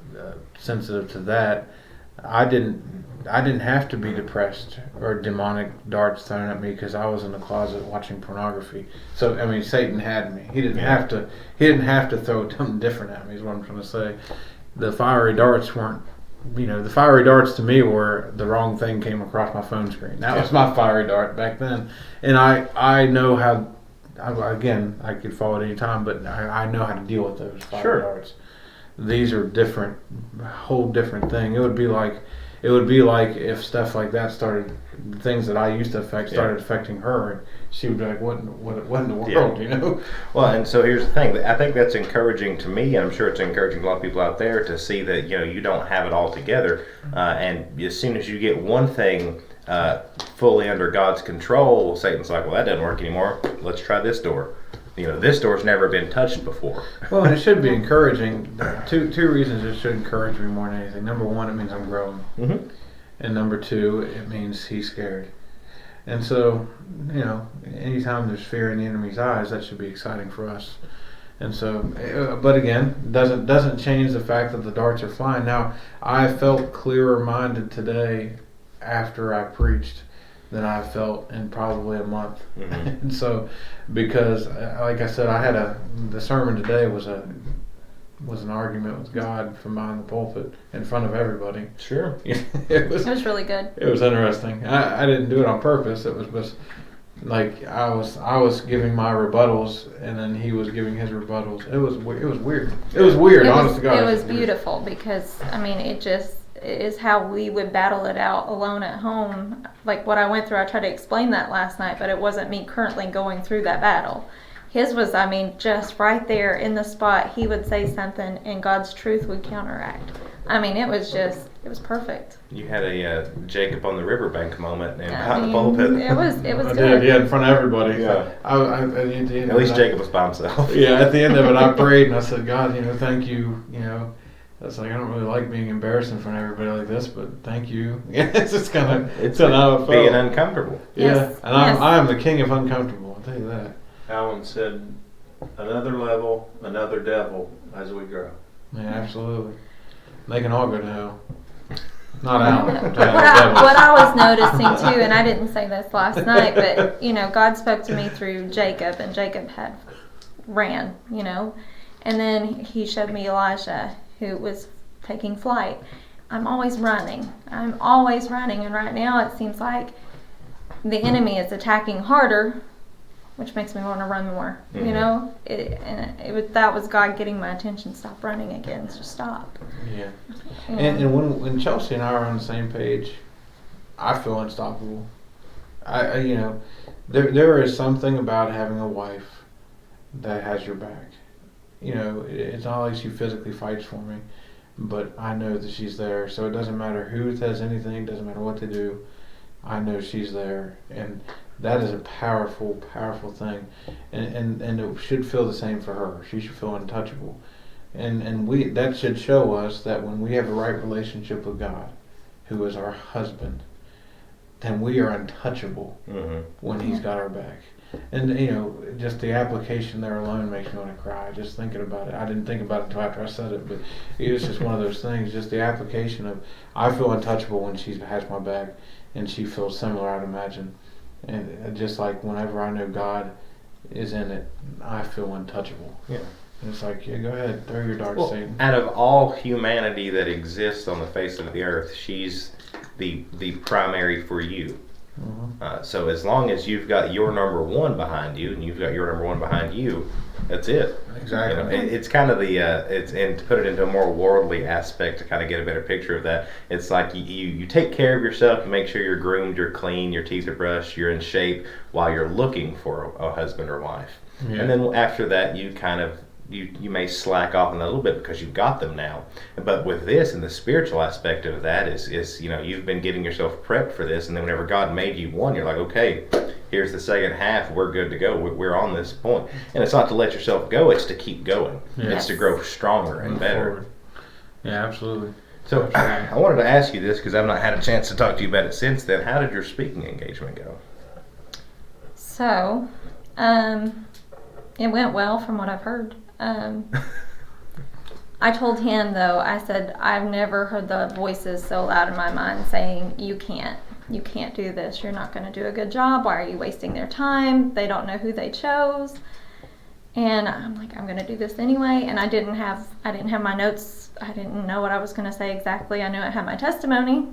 sensitive to that. I didn't have to be depressed or demonic darts thrown at me because I was in the closet watching pornography. So I mean, Satan had me. He didn't have to throw something different at me, is what I'm trying to say. The fiery darts weren't, you know, the fiery darts to me were the wrong thing came across my phone screen. That was my fiery dart back then. And I know how, again, I could fall at any time, but I know how to deal with those fiery darts. These are different, whole different thing. It would be like if stuff like that started, things that I used to affect started affecting her. She would be like, what in the world, you know? Well, and so here's the thing. I think that's encouraging to me, and I'm sure it's encouraging a lot of people out there to see that, you know, you don't have it all together. And as soon as you get one thing fully under God's control, Satan's like, well, that doesn't work anymore. Let's try this door. You know, this door's never been touched before. Well, and it should be encouraging. Two reasons it should encourage me more than anything. Number one, it means I'm growing. Mm-hmm. And number two, it means he's scared. And so, you know, anytime there's fear in the enemy's eyes, that should be exciting for us. And so, but again, doesn't change the fact that the darts are flying. Now, I felt clearer minded today after I preached than I felt in probably a month. Mm-hmm. And so, because, like I said, the sermon today was was an argument with God from behind the pulpit in front of everybody. Sure. It was really good. It was interesting. I didn't do it on purpose. It was just like I was giving my rebuttals, and then he was giving his rebuttals. It was weird. It was weird. Honest to God, it was beautiful because I mean it is how we would battle it out alone at home. Like what I went through, I tried to explain that last night, but it wasn't me currently going through that battle. His was, I mean, just right there in the spot. He would say something, and God's truth would counteract. I mean, it was perfect. You had a Jacob on the riverbank moment behind the pulpit. It was I good. did, yeah, in front of everybody. Yeah. At least Jacob was by himself. Yeah, at the end of it, I prayed and I said, God, thank you. That's like I don't really like being embarrassed in front of everybody like this, but thank you. Yeah, it's just kind of it's how it felt. Being uncomfortable. Yeah, yes. and I'm the king of uncomfortable. I'll tell you that. Alan said, another level, another devil as we grow. Yeah, absolutely. They can all go to hell. Not Alan. What I was noticing too, and I didn't say this last night, but God spoke to me through Jacob, and Jacob had ran, and then he showed me Elijah, who was taking flight. I'm always running, and right now it seems like the enemy is attacking harder, which makes me want to run more. That was God getting my attention. Stop running again. Just stop. Yeah. And when Chelsi and I are on the same page, I feel unstoppable. There is something about having a wife that has your back. It's not like she physically fights for me, but I know that she's there. So it doesn't matter who says anything, doesn't matter what they do. I know she's there, and that is a powerful, powerful thing, and it should feel the same for her. She should feel untouchable, and that should show us that when we have a right relationship with God, who is our husband, then we are untouchable when He's got our back. And just the application there alone makes me want to cry. Just thinking about it. I didn't think about it until after I said it, but it was just one of those things. Just the application of I feel untouchable when she has my back, and she feels similar, I'd imagine. And just like whenever I know God is in it, I feel untouchable. Yeah. And it's like, yeah, go ahead, throw your darts, Satan. Out of all humanity that exists on the face of the earth, she's the primary for you. So as long as you've got your number one behind you, and you've got your number one behind you, that's it. Exactly. It's kind of and to put it into a more worldly aspect to kind of get a better picture of that, it's like you take care of yourself, you make sure you're groomed, you're clean, your teeth are brushed, you're in shape while you're looking for a husband or wife. Yeah. And then after that, you kind of you may slack off a little bit because you've got them now. But with this, and the spiritual aspect of that is you've been getting yourself prepped for this, and then whenever God made you one, you're like, okay, here's the second half, we're good to go, we're on this point. And it's not to let yourself go, it's to keep going. Yes. It's to grow stronger and better. Forward. Yeah, absolutely. So I wanted to ask you this because I've not had a chance to talk to you about it since then. How did your speaking engagement go? So, it went well from what I've heard. I told him though, I said, I've never heard the voices so loud in my mind saying, you can't do this, you're not going to do a good job, why are you wasting their time, they don't know who they chose. And I'm like, I'm going to do this anyway. And I didn't have my notes, I didn't know what I was going to say exactly. I knew I had my testimony,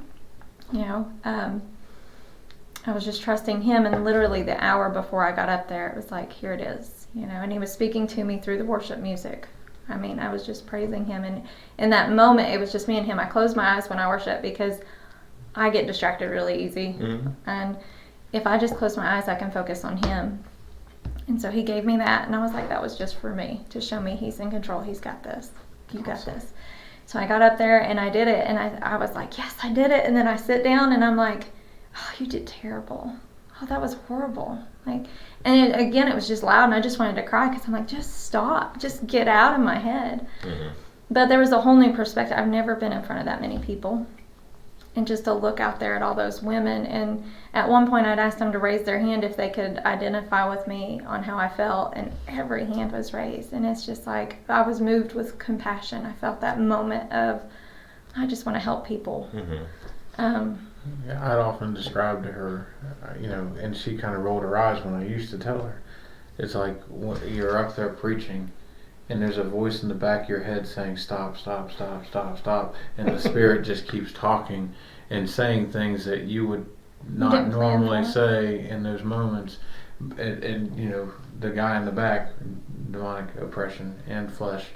I was just trusting him, and literally the hour before I got up there, it was like, here it is. And he was speaking to me through the worship music. I mean, I was just praising him, and in that moment, it was just me and him. I closed my eyes when I worship because I get distracted really easy, and if I just close my eyes, I can focus on him. And so he gave me that, and I was like, that was just for me, to show me he's in control, he's got this, you got this. So I got up there, and I did it, and I was like, yes, I did it, and then I sit down, and I'm like, oh, you did terrible. Oh, that was horrible. And again, it was just loud, and I just wanted to cry because I'm like, just stop, just get out of my head. But there was a whole new perspective. I've never been in front of that many people, and just to look out there at all those women. And at one point, I'd asked them to raise their hand if they could identify with me on how I felt, and every hand was raised. And it's just like I was moved with compassion. I felt that moment of, I just want to help people. Yeah, I'd often describe to her, and she kind of rolled her eyes when I used to tell her. It's like you're up there preaching, and there's a voice in the back of your head saying, stop, stop, stop, stop, stop. And the Spirit just keeps talking and saying things that you would not normally say in those moments. And, you know, the guy in the back, demonic oppression and flesh,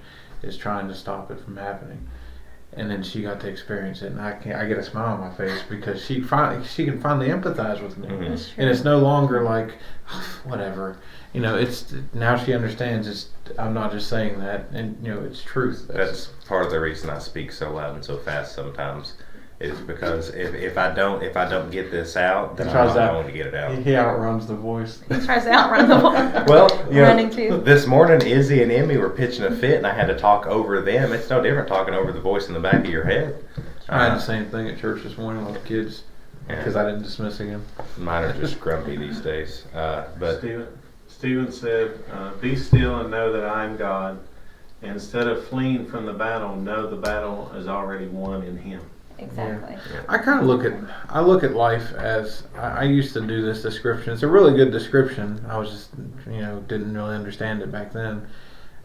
is trying to stop it from happening. And then she got to experience it, and I get a smile on my face because she can finally empathize with me. Mm-hmm. And it's no longer like, whatever. You know, it's now she understands. I'm not just saying that, and you know, it's truth. That's part of the reason I speak so loud and so fast sometimes. Is because if I don't get this out, then I'm not going to get it out. He outruns the voice. He tries to outrun the voice. Well, you running know, too. This morning Izzy and Emmy were pitching a fit, and I had to talk over them. It's no different talking over the voice in the back of your head. I had the same thing at church this morning with the kids because I didn't dismiss again. Mine are just grumpy these days. But Stephen said, "Be still and know that I am God. Instead of fleeing from the battle, know the battle is already won in Him." Exactly. Yeah. I kind of look at life as I used to do this description. It's a really good description. I was just, you know, didn't really understand it back then.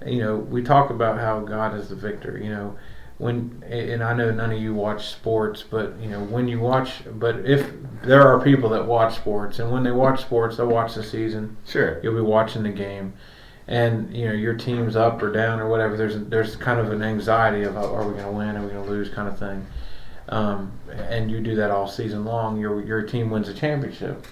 You know, we talk about how God is the victor. You know, and I know none of you watch sports, but you know, but if there are people that watch sports, and when they watch sports, they'll watch the season. Sure. You'll be watching the game. And you know your team's up or down or whatever. There's kind of an anxiety of are we going to win, are we going to lose, kind of thing. And you do that all season long. Your team wins a championship.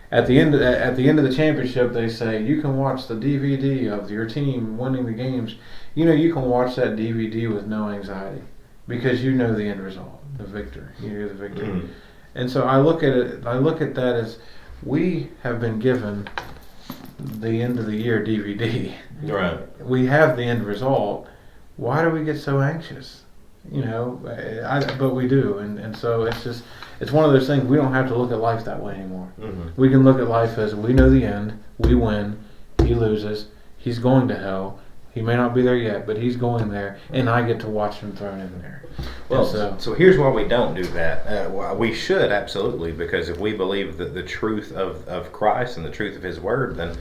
At the end of the championship, they say you can watch the DVD of your team winning the games. You know you can watch that DVD with no anxiety because you know the end result, the victor. You're the victor. Mm-hmm. And so I look at it. I look at that as we have been given the end of the year DVD. Right. We have the end result. Why do we get so anxious? You know, but we do, and so it's one of those things. We don't have to look at life that way anymore. Mm-hmm. We can look at life as we know the end. We win. He loses. He's going to hell. He may not be there yet, but he's going there, and I get to watch him thrown in there. Well, so here's why we don't do that. We should, absolutely, because if we believe the truth of Christ and the truth of His Word, then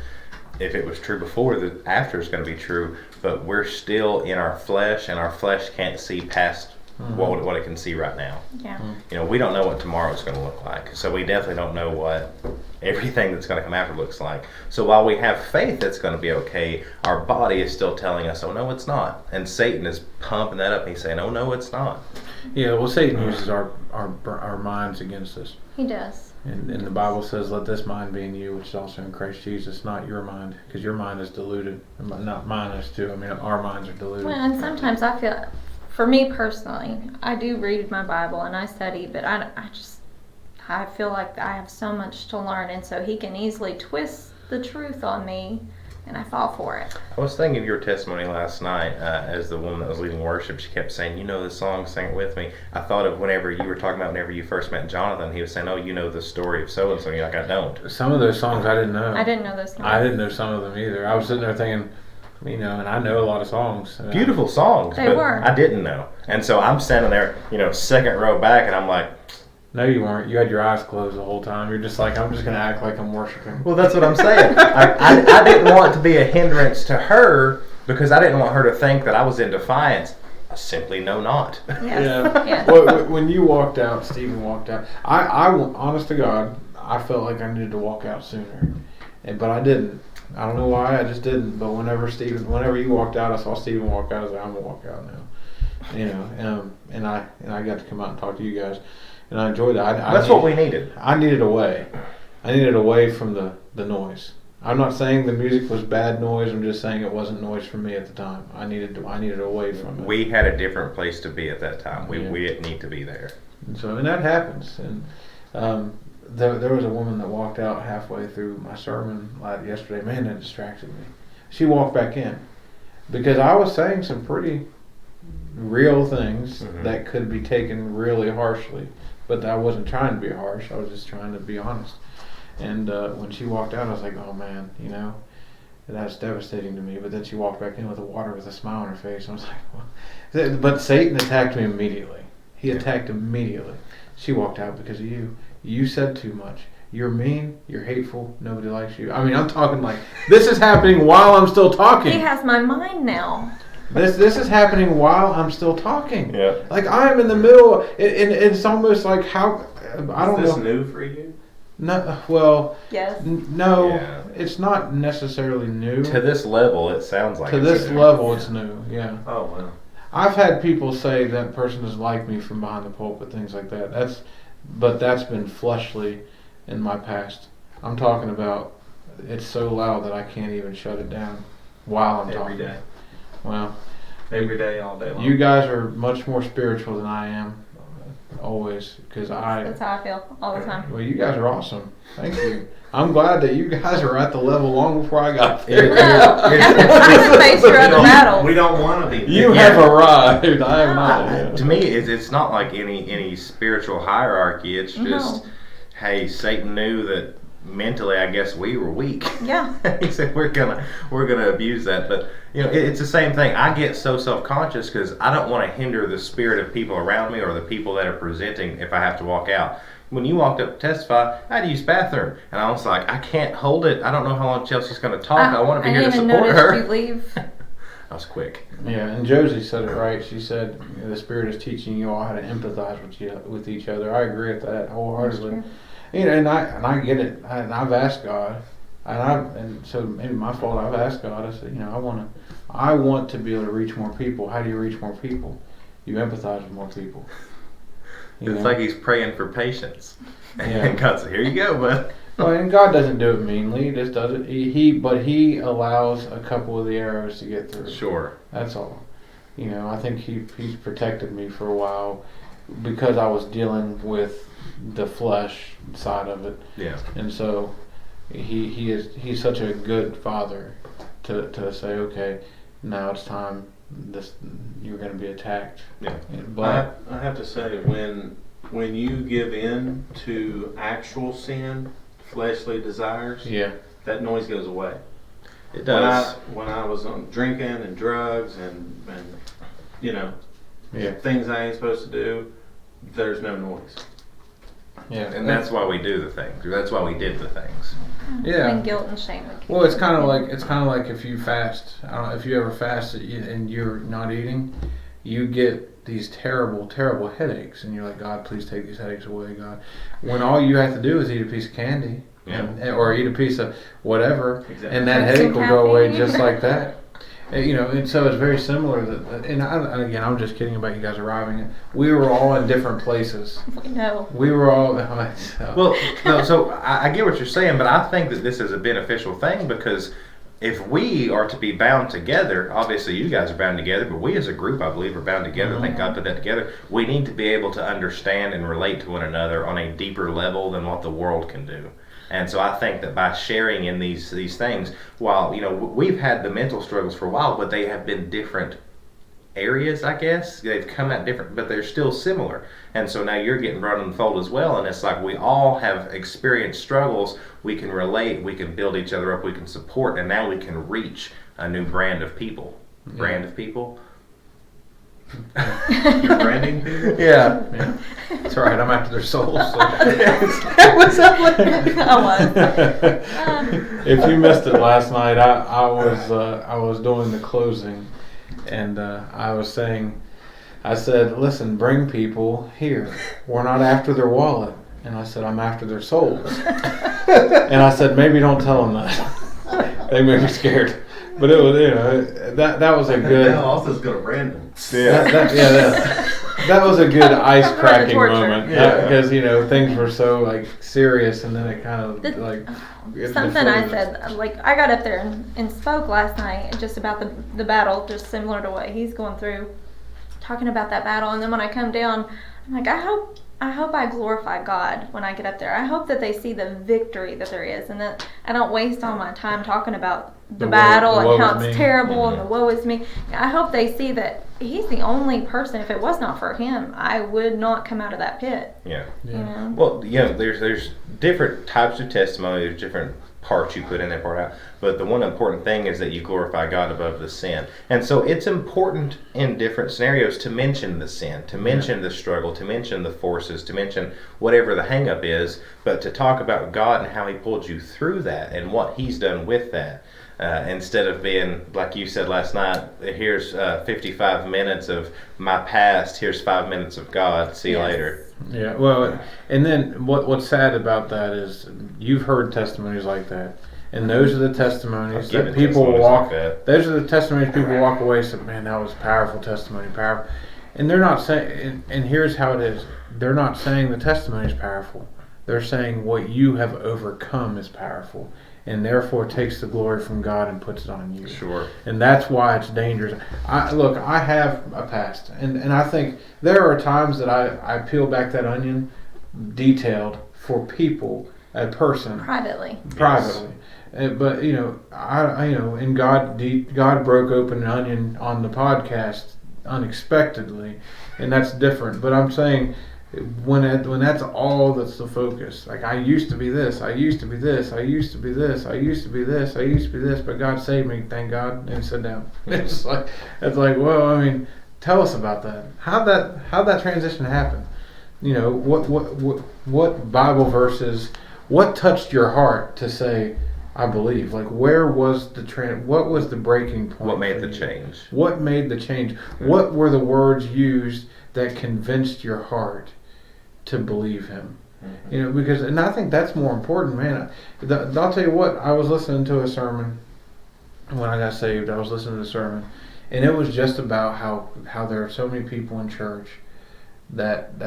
if it was true before, the after is going to be true. But we're still in our flesh, and our flesh can't see past what it can see right now. Yeah. Mm-hmm. You know, we don't know what tomorrow's going to look like, so we definitely don't know what everything that's going to come after looks like. So while we have faith that's going to be okay, our body is still telling us, "Oh no, it's not," and Satan is pumping that up, and he's saying, "Oh no, it's not." Yeah, well, Satan uses our minds against us. He does. And the Bible says, "Let this mind be in you, which is also in Christ Jesus," not your mind, because your mind is deluded. Not mine is too. I mean, our minds are deluded. Well, and sometimes I feel, for me personally, I do read my Bible and I study, but I feel like I have so much to learn, and so he can easily twist the truth on me, and I fall for it. I was thinking of your testimony last night as the woman that was leading worship. She kept saying, "You know this song, sing it with me." I thought of whenever you were talking about whenever you first met Jonathan, he was saying, "Oh, you know the story of so-and-so," and you're like, "I don't." Some of those songs I didn't know. I didn't know those songs. I didn't know some of them either. I was sitting there thinking, you know, and I know a lot of songs. Beautiful songs, they but were. I didn't know. And so I'm standing there, you know, second row back, and I'm like, no, you weren't. You had your eyes closed the whole time. You're just like, I'm just going to act like I'm worshiping. Well, that's what I'm saying. I didn't want to be a hindrance to her because I didn't want her to think that I was in defiance. I simply know not. Yes. Yeah. Yes. Well, when you walked out, Stephen walked out. I, honest to God, I felt like I needed to walk out sooner, but I didn't. I don't know why. I just didn't. But whenever you walked out, I saw Stephen walk out. I was like, I'm gonna walk out now. You know, and I got to come out and talk to you guys. And I enjoyed that. That's what we needed. I needed away. I needed away from the noise. I'm not saying the music was bad noise. I'm just saying it wasn't noise for me at the time. I needed away from it. We had a different place to be at that time. We didn't need to be there. And that happens. And there was a woman that walked out halfway through my sermon yesterday. Man, that distracted me. She walked back in because I was saying some pretty real things that could be taken really harshly. But I wasn't trying to be harsh. I was just trying to be honest. And when she walked out, I was like, oh man, you know, that's devastating to me. But then she walked back in with the water with a smile on her face. I was like, well. But Satan attacked me immediately. He attacked immediately. She walked out because of you. You said too much. You're mean. You're hateful. Nobody likes you. I mean, I'm talking like this is happening while I'm still talking. He has my mind now. This is happening while I'm still talking. Yeah. Like I'm in the middle, and it's almost like how I don't Is this know. new for you? No, well, Yes. no, Yeah. it's not necessarily new. To this level, it sounds like To it's this new. level, it's new. Yeah, Oh wow. I've had people say that person doesn't like me from behind the pulpit, things like that. But that's been fleshly in my past. I'm talking about it's so loud that I can't even shut it down while I'm Every talking. day. Well, Every day, all day long. you guys are much more spiritual than I am, always, because That's how I feel all the time. Well, you guys are awesome. Thank you. I'm glad that you guys are at the level long before I got there. No, I'm the face of the battle. We don't want to be. You Yeah. have arrived. I have not. Uh, to me, it's not like any spiritual hierarchy. It's just, hey, Satan knew that mentally, I guess we were weak. Yeah. He said we're gonna abuse that. But it's the same thing. I get so self-conscious because I don't want to hinder the spirit of people around me or the people that are presenting if I have to walk out. When you walked up to testify, I had to use the bathroom, and I was like, I can't hold it. I don't know how long Chelsea's going to talk. I want to be here to didn't support even her. notice you leave. I was quick. Yeah, and Josie said it right. She said the Spirit is teaching you all how to empathize with each other. I agree with that wholeheartedly. And I get it. And I've asked God, and so maybe my fault. I've asked God. I said, I want to be able to reach more people. How do you reach more people? You empathize with more people. It's like he's praying for patience. Yeah. And God said, here you go, bud. Well, and God doesn't do it meanly. He just does it. But He allows a couple of the arrows to get through. Sure. That's all. I think He's protected me for a while because I was dealing with the flesh side of it. Yeah. And so he's such a good father to say, okay, now it's time. You're going to be attacked. Yeah. But I have to say, when you give in to actual sin, fleshly desires, yeah, that noise goes away. It does. When I was on drinking and drugs and yeah, things I ain't supposed to do, there's no noise. yeah, And that's why we do the things. Or that's why we did the things. Yeah. And guilt and shame. Well, it's kind of like if you fast. I don't know if you ever fast and you're not eating, you get these terrible, terrible headaches, and you're like, God, please take these headaches away, God. When all you have to do is eat a piece of candy, or eat a piece of whatever, Exactly. and that headache will go away just like that. And so it's very similar. And again, I'm just kidding about you guys arriving. We were all in different places. No. We were all. Well, no, so I get what you're saying, but I think that this is a beneficial thing because if we are to be bound together, obviously you guys are bound together, but we as a group, I believe, are bound together. I think God put that together. We need to be able to understand and relate to one another on a deeper level than what the world can do. And so I think that by sharing in these things, while we've had the mental struggles for a while, but they have been different areas, I guess. They've come out different, but they're still similar. And so now you're getting brought in the fold as well, and it's like we all have experienced struggles. We can relate, we can build each other up, we can support, and now we can reach a new brand of people. Brand of people? You're branding people? Yeah. That's right. I'm after their souls. So. What's up with that? If you missed it last night, I was doing the closing, and I said, listen, bring people here. We're not after their wallet, and I said, I'm after their souls. And I said, maybe don't tell them that. They may be scared. But it was, that was a good. Now also go to Brandon. That was a good ice cracking moment. Yeah. Because things were so serious, and then it kind of Something I said, I got up there and spoke last night just about the battle, just similar to what he's going through, talking about that battle. And then when I come down, I'm like, I hope I glorify God when I get up there. I hope that they see the victory that there is, and that I don't waste all my time talking about the battle and how it's terrible and the woe is me. I hope they see that he's the only person. If it was not for him, I would not come out of that pit. Yeah. Yeah. Well, there's different types of testimony. There's different parts you put in there, part out. But the one important thing is that you glorify God above the sin. And so it's important in different scenarios to mention the sin, to mention the struggle, to mention the forces, to mention whatever the hang up is, but to talk about God and how he pulled you through that and what he's done with that. instead of being, like you said last night, here's 55 minutes of my past, here's 5 minutes of God, see you later. Yeah, well, and then what's sad about that is you've heard testimonies like that. And those are the testimonies that people walk. Like those are the testimonies people walk away and say, "Man, that was a powerful testimony, powerful." And they're not saying. And here's how it is: they're not saying the testimony is powerful. They're saying what you have overcome is powerful, and therefore takes the glory from God and puts it on you. Sure. And that's why it's dangerous. I have a past, and I think there are times that I peel back that onion, detailed for people, a person privately. Yes. But and God broke open an onion on the podcast unexpectedly, and that's different. But I'm saying when that's all that's the focus. Like, I used to be this, I used to be this, I used to be this, I used to be this, I used to be this, but God saved me, thank God, and sit down. It's like well, I mean, tell us about that. How'd that transition happen? What Bible verses? What touched your heart to say, I believe? Like, where was what was the breaking point? What made the change? What made the change? What were the words used that convinced your heart to believe him? Because, and I think that's more important, man. I'll tell you what, I was listening to a sermon when I got saved. I was listening to a sermon, and it was just about how there are so many people in church that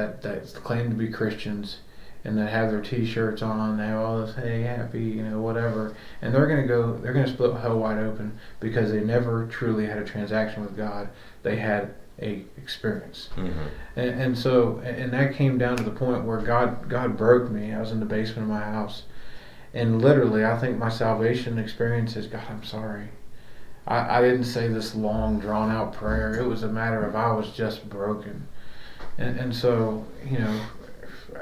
claim to be Christians, and that have their T-shirts on, they have all this, hey, happy, whatever, and they're gonna split hell wide open because they never truly had a transaction with God. They had a experience, and so that came down to the point where God broke me. I was in the basement of my house, and literally, I think my salvation experience is, God, I'm sorry. I didn't say this long, drawn out prayer. It was a matter of I was just broken, and so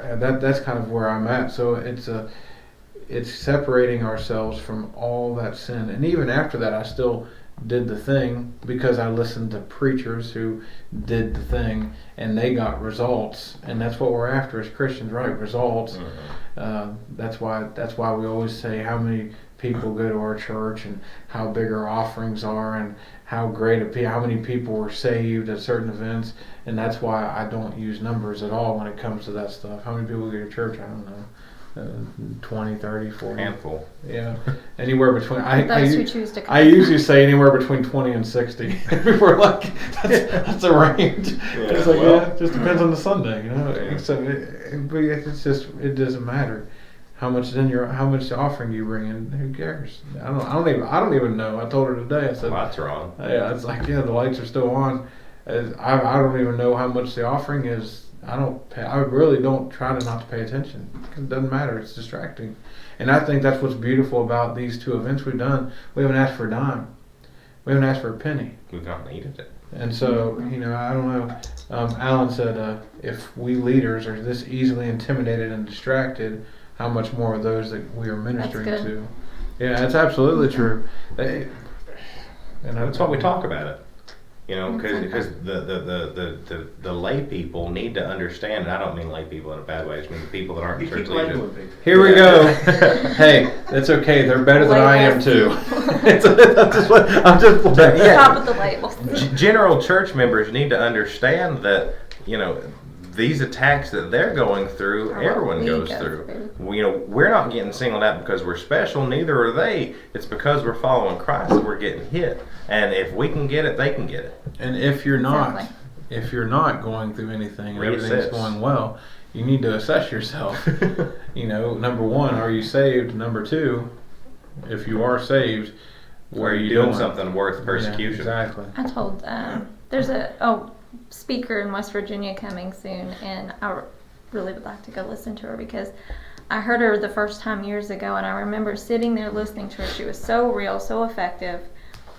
that's kind of where I'm at. So it's separating ourselves from all that sin. And even after that, I still did the thing because I listened to preachers who did the thing and they got results. And that's what we're after as Christians, right? Results. That's why we always say how many people go to our church and how big our offerings are and how many people were saved at certain events. And that's why I don't use numbers at all when it comes to that stuff. How many people go to church? I don't know. 20, 30, 40. Handful. Yeah. Anywhere between. Those who choose to come. I usually say anywhere between 20 and 60. People are like, that's a range. It's like, it just depends on the Sunday, So, but it's just, it doesn't matter. How much offering you bring in? Who cares? I don't even know. I told her today. I said, well, that's wrong. Yeah, it's like, the lights are still on. I don't even know how much the offering is. I really don't try not to pay attention. It doesn't matter. It's distracting. And I think that's what's beautiful about these two events we've done. We haven't asked for a dime. We haven't asked for a penny. We've not needed it. And so, I don't know. Alan said, if we leaders are this easily intimidated and distracted, how much more are those that we are ministering to? Yeah, that's absolutely true. And that's why we talk about it. Because the lay people need to understand, and I don't mean lay people in a bad way, I just mean the people that aren't in church leadership. Here we go. Hey, that's okay. They're better than I am too. I'm just Stop with the labels. General church members need to understand that, these attacks that they're going through, everyone goes through. We're not getting singled out because we're special, neither are they. It's because we're following Christ that we're getting hit. And if we can get it, they can get it. And if you're not going through anything and everything's going well, you need to assess yourself. Number one, are you saved? Number two, if you are saved, where are you doing something worth persecution? Yeah, exactly. I told there's a speaker in West Virginia coming soon, and I really would like to go listen to her because I heard her the first time years ago, and I remember sitting there listening to her. She was so real, so effective,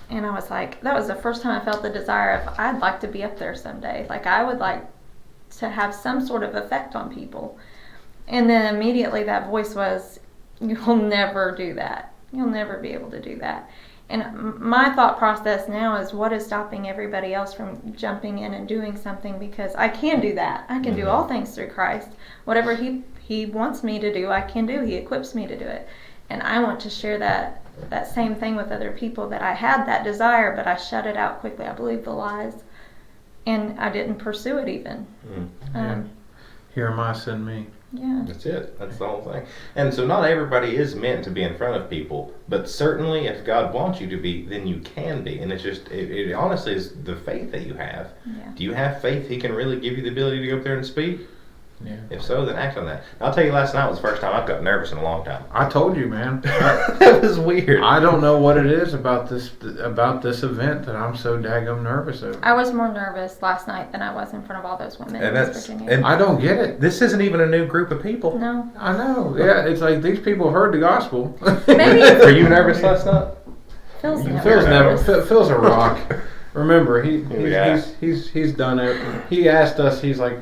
and I was like, that was the first time I felt the desire of, I'd like to be up there someday. Like, I would like to have some sort of effect on people. And then immediately that voice was, you'll never do that. You'll never be able to do that. And my thought process now is, what is stopping everybody else from jumping in and doing something? Because I can do that. I can do all things through Christ. Whatever he wants me to do, I can do. He equips me to do it. And I want to share that that same thing with other people, that I had that desire, but I shut it out quickly. I believed the lies, and I didn't pursue it even. Here am I, send me. Yeah. That's it. That's the whole thing. And so not everybody is meant to be in front of people, but certainly if God wants you to be, then you can be. And it's just, it honestly is the faith that you have. Yeah. Do you have faith He can really give you the ability to go up there and speak? Yeah. If so, then act on that. I'll tell you, last night was the first time I've got nervous in a long time. I told you, man. That was weird. I don't know what it is about this event that I'm so daggum nervous over. I was more nervous last night than I was in front of all those women in West Virginia. And I don't get it. This isn't even a new group of people. No. I know. Yeah, it's like these people have heard the gospel. Maybe. Were you nervous last night? Phil's Phil's nervous. Phil's a rock. Remember, Yeah. he's done it. He asked us. He's like,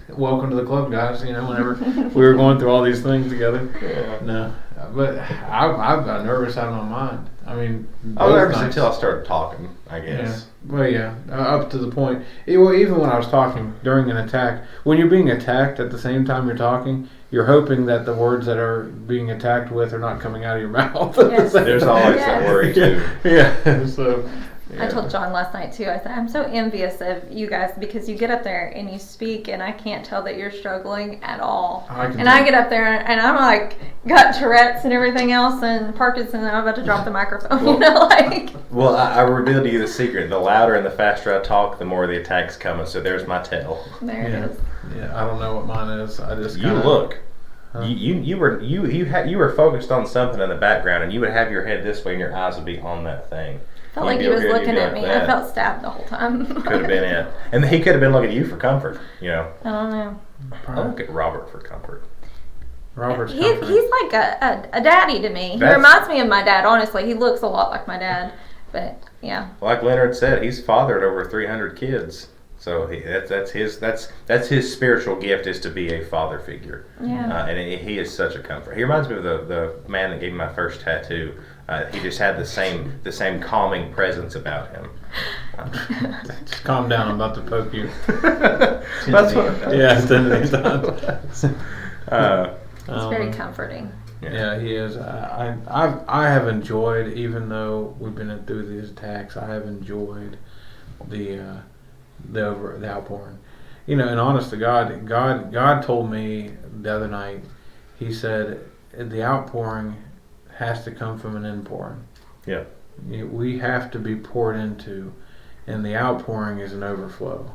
"Welcome to the club, guys." You know, whenever we were going through all these things together. Yeah. No, but I've got nervous out of my mind. I mean, I was both nervous nights. until I started talking, I guess. Yeah. Well, yeah, up to the point. Even when I was talking during an attack, when you're being attacked at the same time you're talking, you're hoping that the words that are being attacked with are not coming out of your mouth. Yes. There's always that worry, too. Yeah. So. Yeah. I told John last night too, I said, I'm so envious of you guys because you get up there and you speak and I can't tell that you're struggling at all. I get up there and I'm like, got Tourette's and everything else and Parkinson's and I'm about to drop the microphone, you know, like. Well, I revealed to you the secret. The louder and the faster I talk, the more the attack's coming. So there's my tell. There it is. Yeah, I don't know what mine is. I just You look. Huh? You were focused on something in the background and you would have your head this way and your eyes would be on that thing. Felt like he was looking at me. I felt stabbed the whole time. Could have been it. And he could have been looking at you for comfort, you know. I don't know. I look at Robert for comfort. Robert's he's like a daddy to me. He reminds me of my dad, honestly. He looks a lot like my dad. But, yeah. Like Leonard said, he's fathered over 300 kids. So that's his spiritual gift is to be a father figure. Yeah. And he is such a comfort. He reminds me of the man that gave me my first tattoo. He just had the same calming presence about him. Just calm down. I'm about to poke you. That's what. Yeah, it's very comforting. Yeah, he is. I have enjoyed, even though we've been through these attacks, I have enjoyed the outpouring. You know, and honest to God told me the other night. He said the outpouring has to come from an inpouring. Yeah. We have to be poured into, and the outpouring is an overflow.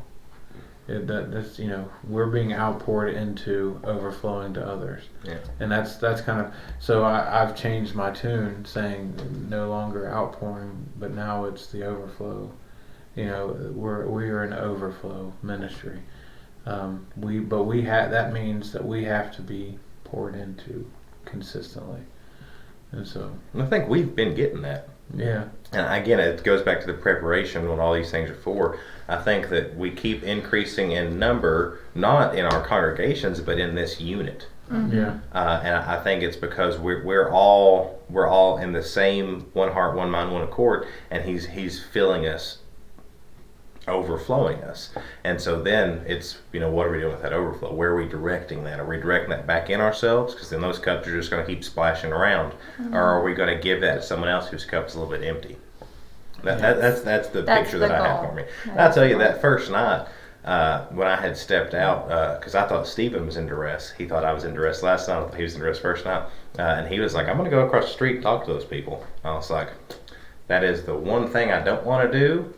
That's we're being outpoured into, overflowing to others. Yeah. And that's kind of so. I've changed my tune, saying no longer outpouring, but now it's the overflow. We are an overflow ministry. That means that we have to be poured into consistently. And so I think we've been getting that. Yeah. And again, it goes back to the preparation, what all these things are for. I think that we keep increasing in number, not in our congregations, but in this unit. Mm-hmm. Yeah. And I think it's because we're all in the same one heart, one mind, one accord, and he's filling us, overflowing us. And so then it's, what are we doing with that overflow? Where are we directing that? Are we directing that back in ourselves? Because then those cups are just going to keep splashing around. Mm-hmm. Or are we going to give that to someone else whose cup's a little bit empty? That's the picture that I have for me. And I'll tell you, that first night, when I had stepped out, because I thought Stephen was in duress. He thought I was in duress last night. He was in duress first night. And he was like, I'm going to go across the street and talk to those people. I was like, that is the one thing I don't want to do.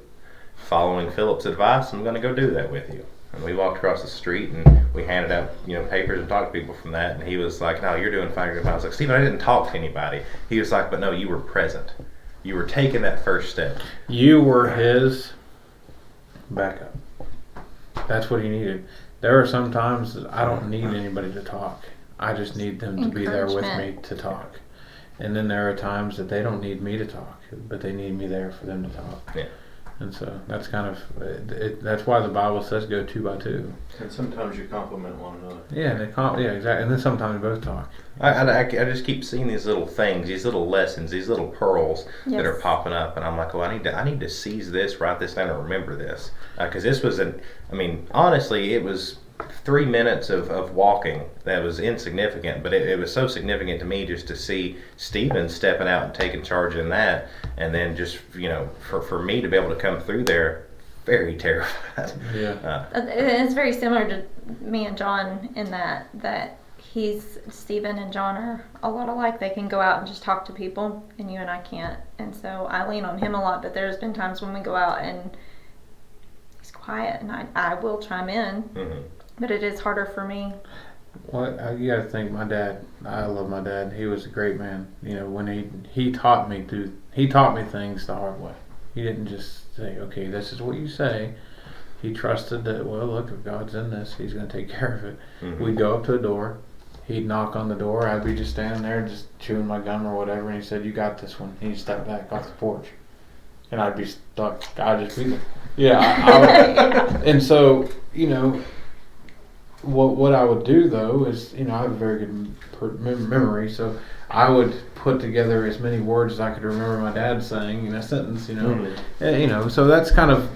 Following Philip's advice, I'm going to go do that with you. And we walked across the street and we handed out, papers and talked to people from that. And he was like, no, you're doing fine. I was like, Stephen, I didn't talk to anybody. He was like, but no, you were present. You were taking that first step. You were his backup. That's what he needed. There are some times that I don't need anybody to talk. I just need them to be there with me to talk. And then there are times that they don't need me to talk, but they need me there for them to talk. Yeah. And so that's kind of that's why the Bible says go 2 by 2. And sometimes you compliment one another. Yeah, exactly. And then sometimes both talk. I just keep seeing these little things, these little lessons, these little pearls that are popping up, and I'm like, well, I need to seize this, write this down, and remember this, because this was honestly, it was 3 minutes of walking that was insignificant, but it was so significant to me just to see Stephen stepping out and taking charge in that, and then just, for me to be able to come through there, very terrified. Yeah. It's very similar to me and John in that Stephen and John are a lot alike. They can go out and just talk to people, and you and I can't. And so I lean on him a lot, but there's been times when we go out and he's quiet, and I will chime in, but it is harder for me. Well, you got to think, my dad, I love my dad. He was a great man. When he taught me things the hard way. He didn't just say, okay, this is what you say. He trusted that, well, look, if God's in this, he's going to take care of it. We'd go up to a door. He'd knock on the door. I'd be just standing there just chewing my gum or whatever, and he said, you got this one. He'd step back off the porch. And I'd be stuck. I'd just be there. Yeah. I and so, what I would do, though, is, I have a very good memory, so I would put together as many words as I could remember my dad saying in a sentence, And, so that's kind of,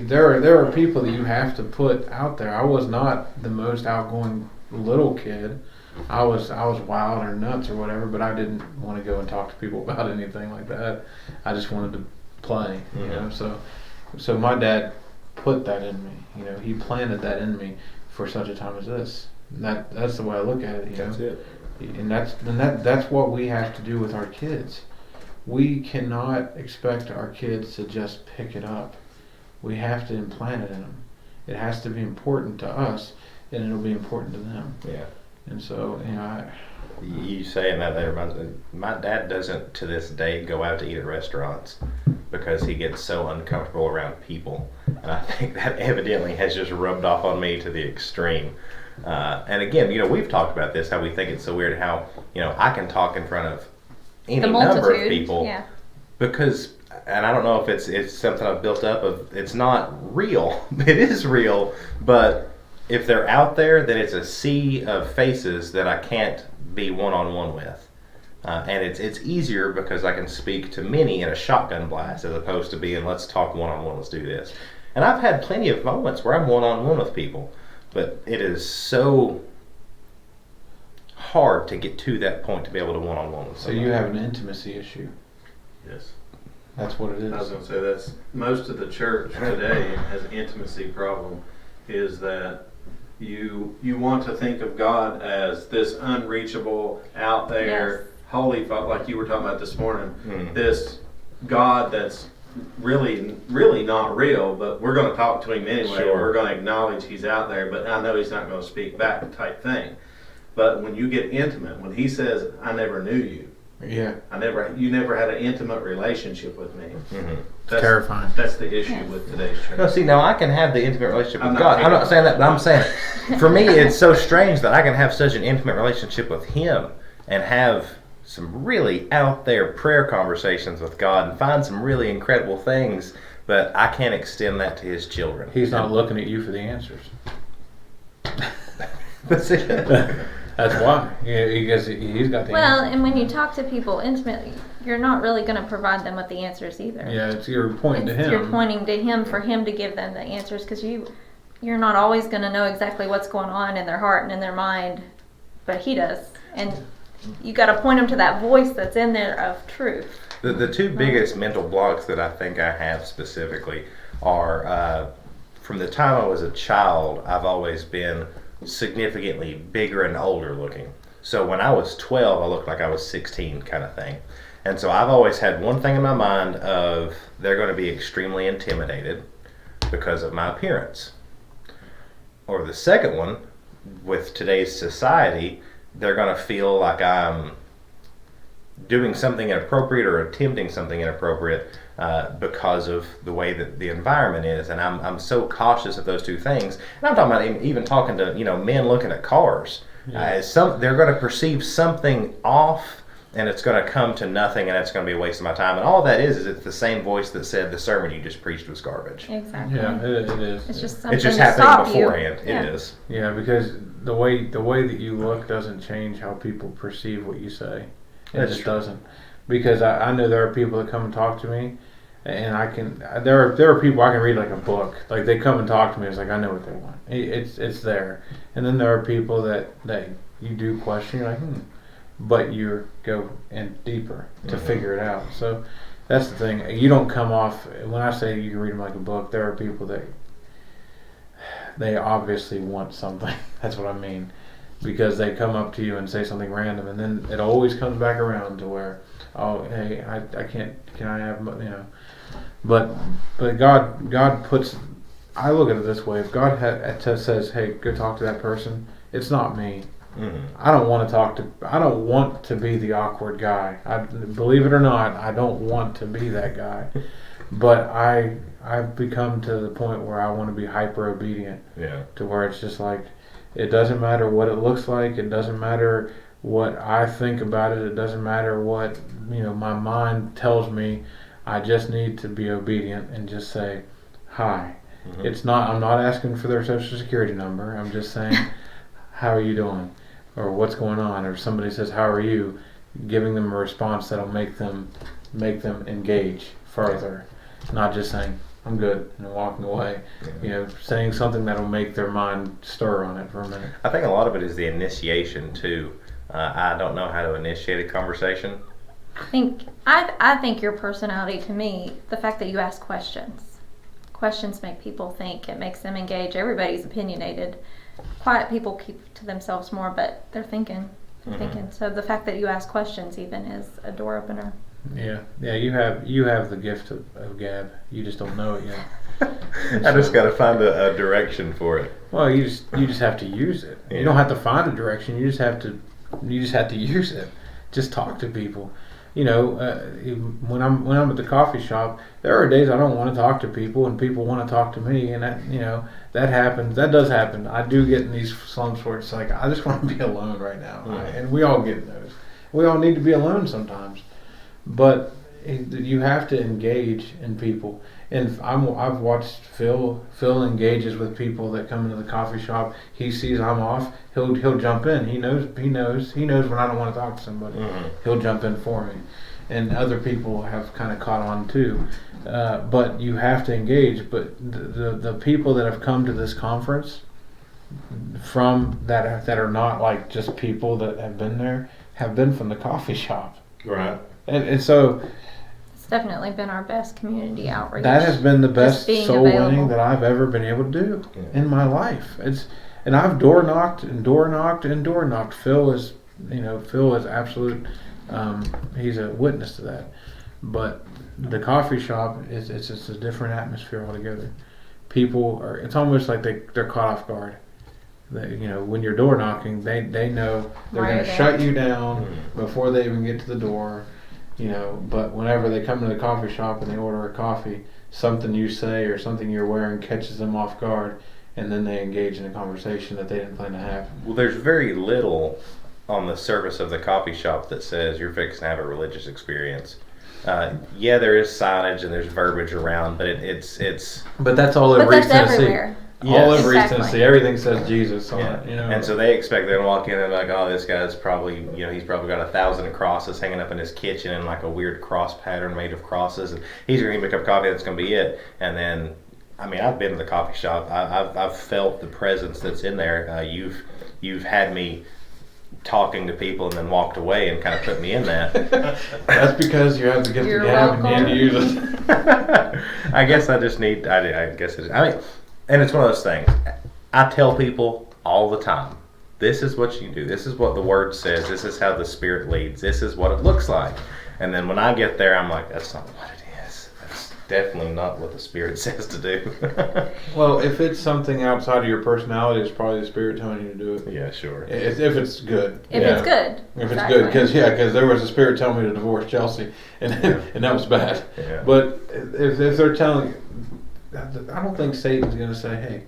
there are people that you have to put out there. I was not the most outgoing little kid. I was wild or nuts or whatever, but I didn't want to go and talk to people about anything like that. I just wanted to play, So my dad put that in me. He planted that in me for such a time as this. And that's the way I look at it. That's it. And that's what we have to do with our kids. We cannot expect our kids to just pick it up. We have to implant it in them. It has to be important to us, and it'll be important to them. Yeah. And so, you saying that reminds me, my dad doesn't to this day go out to eat at restaurants because he gets so uncomfortable around people, and I think that evidently has just rubbed off on me to the extreme. And again, we've talked about this, how we think it's so weird how, I can talk in front of any number of people because, and I don't know if it's something I've built up of, it's not real. It is real, but if they're out there, then it's a sea of faces that I can't be one-on-one with. And it's easier because I can speak to many in a shotgun blast as opposed to being, let's talk one-on-one, let's do this. And I've had plenty of moments where I'm one-on-one with people, but it is so hard to get to that point to be able to one-on-one with somebody. So you have an intimacy issue. Yes. That's what it is. I was going to say that's most of the church today has an intimacy problem, is that you want to think of God as this unreachable, out there, holy, like you were talking about this morning, this God that's really not real, but we're going to talk to him anyway. Sure. We're going to acknowledge he's out there, but I know he's not going to speak back type thing. But when you get intimate, when he says, I never knew you, you never had an intimate relationship with me. That's terrifying. That's the issue with today's church. No, see, now I can have the intimate relationship with God. I'm not saying that, but I'm saying, for me, it's so strange that I can have such an intimate relationship with him and have some really out there prayer conversations with God and find some really incredible things, but I can't extend that to his children. He's not looking at you for the answers. That's it. That's why. Because he's got the answers. And when you talk to people intimately, you're not really going to provide them with the answers either. Yeah, you're pointing to him. You're pointing to him for him to give them the answers, because you're not always going to know exactly what's going on in their heart and in their mind, but he does. And you got to point them to that voice that's in there of truth. The two biggest mental blocks that I think I have specifically are, from the time I was a child, I've always been significantly bigger and older looking. So when I was 12, I looked like I was 16 kind of thing. And so I've always had one thing in my mind of they're going to be extremely intimidated because of my appearance. Or the second one, with today's society, they're going to feel like I'm doing something inappropriate or attempting something inappropriate because of the way that the environment is. And I'm so cautious of those two things. And I'm talking about even talking to men looking at cars. They're going to perceive something off, and it's going to come to nothing, and it's going to be a waste of my time. And all that is it's the same voice that said the sermon you just preached was garbage. Exactly. Yeah, it is. It's just something it's just to happening stop beforehand. You. It is. Yeah, because the way that you look doesn't change how people perceive what you say. It just doesn't. Because I know there are people that come and talk to me. and I can. There are people I can read like a book. Like they come and talk to me. It's like I know what they want. It's there. And then there are people that you do question. You're like, but you go in deeper to figure it out. So that's the thing. You don't come off. When I say you can read them like a book, there are people that they obviously want something. That's what I mean. Because they come up to you and say something random, and then it always comes back around to where, oh, hey, I can't, can I have, but God puts, I look at it this way, if God says, hey, go talk to that person, it's not me. I don't want to be the awkward guy. Believe it or not, I don't want to be that guy. But I've become to the point where I want to be hyper obedient. Yeah. To where it's just like, it doesn't matter what it looks like. It doesn't matter what I think about it. It doesn't matter what my mind tells me. I just need to be obedient and just say hi. It's not. I'm not asking for their social security number. I'm just saying, how are you doing, or what's going on, or somebody says how are you, giving them a response that'll make them engage further, not just saying I'm good and walking away. Saying something that'll make their mind stir on it for a minute. I think a lot of it is the initiation too. I don't know how to initiate a conversation. I think your personality, to me, the fact that you ask questions make people think. It makes them engage. Everybody's opinionated. Quiet people keep to themselves more, but they're thinking. So the fact that you ask questions even is a door opener. Yeah. You have the gift of gab. You just don't know it yet. I just got to find a direction for it. Well, you just have to use it. Yeah. You don't have to find a direction. You just have to use it. Just talk to people. When I'm at the coffee shop, there are days I don't want to talk to people, and people want to talk to me, and that happens. That does happen. I do get in these slumps where it's like I just want to be alone right now, and we all get those. We all need to be alone sometimes. But you have to engage in people, and I've watched Phil engages with people that come into the coffee shop. He sees I'm off, he'll jump in. He knows when I don't want to talk to somebody. He'll jump in for me, and other people have kind of caught on too. But you have to engage. But the people that have come to this conference from that are not like just people that have been there, have been from the coffee shop. Right. And so it's definitely been our best community outreach. That has been the best soul winning that I've ever been able to do in my life. And I've door knocked. Phil is absolute. He's a witness to that. But the coffee shop it's just a different atmosphere altogether. People are. It's almost like they're caught off guard. When you're door knocking, they know they're going to shut you down before they even get to the door. But whenever they come to the coffee shop and they order a coffee, something you say or something you're wearing catches them off guard, and then they engage in a conversation that they didn't plan to have. Well, there's very little on the surface of the coffee shop that says you're fixing to have a religious experience. There is signage and there's verbiage around, but it's. But that's all over East Tennessee. Everywhere. Yes. All over East Tennessee, everything says Jesus on it. And so they expect they're gonna walk in and like, oh, this guy's probably, he's probably got 1,000 crosses hanging up in his kitchen and like a weird cross pattern made of crosses, and he's gonna give me a cup of coffee. That's gonna be it. And then, I've been to the coffee shop. I've felt the presence that's in there. You've had me talking to people and then walked away and kind of put me in that. That's because you have the gift of gab and you use it. I guess I just need. I guess it. And it's one of those things. I tell people all the time, this is what you do. This is what the Word says. This is how the Spirit leads. This is what it looks like. And then when I get there, I'm like, that's not what it is. That's definitely not what the Spirit says to do. Well, if it's something outside of your personality, it's probably the Spirit telling you to do it. Yeah, sure. If it's good. If it's good. If it's good. Because there was a Spirit telling me to divorce Chelsi, and that was bad. Yeah. But if they're telling you, I don't think Satan's going to say, hey,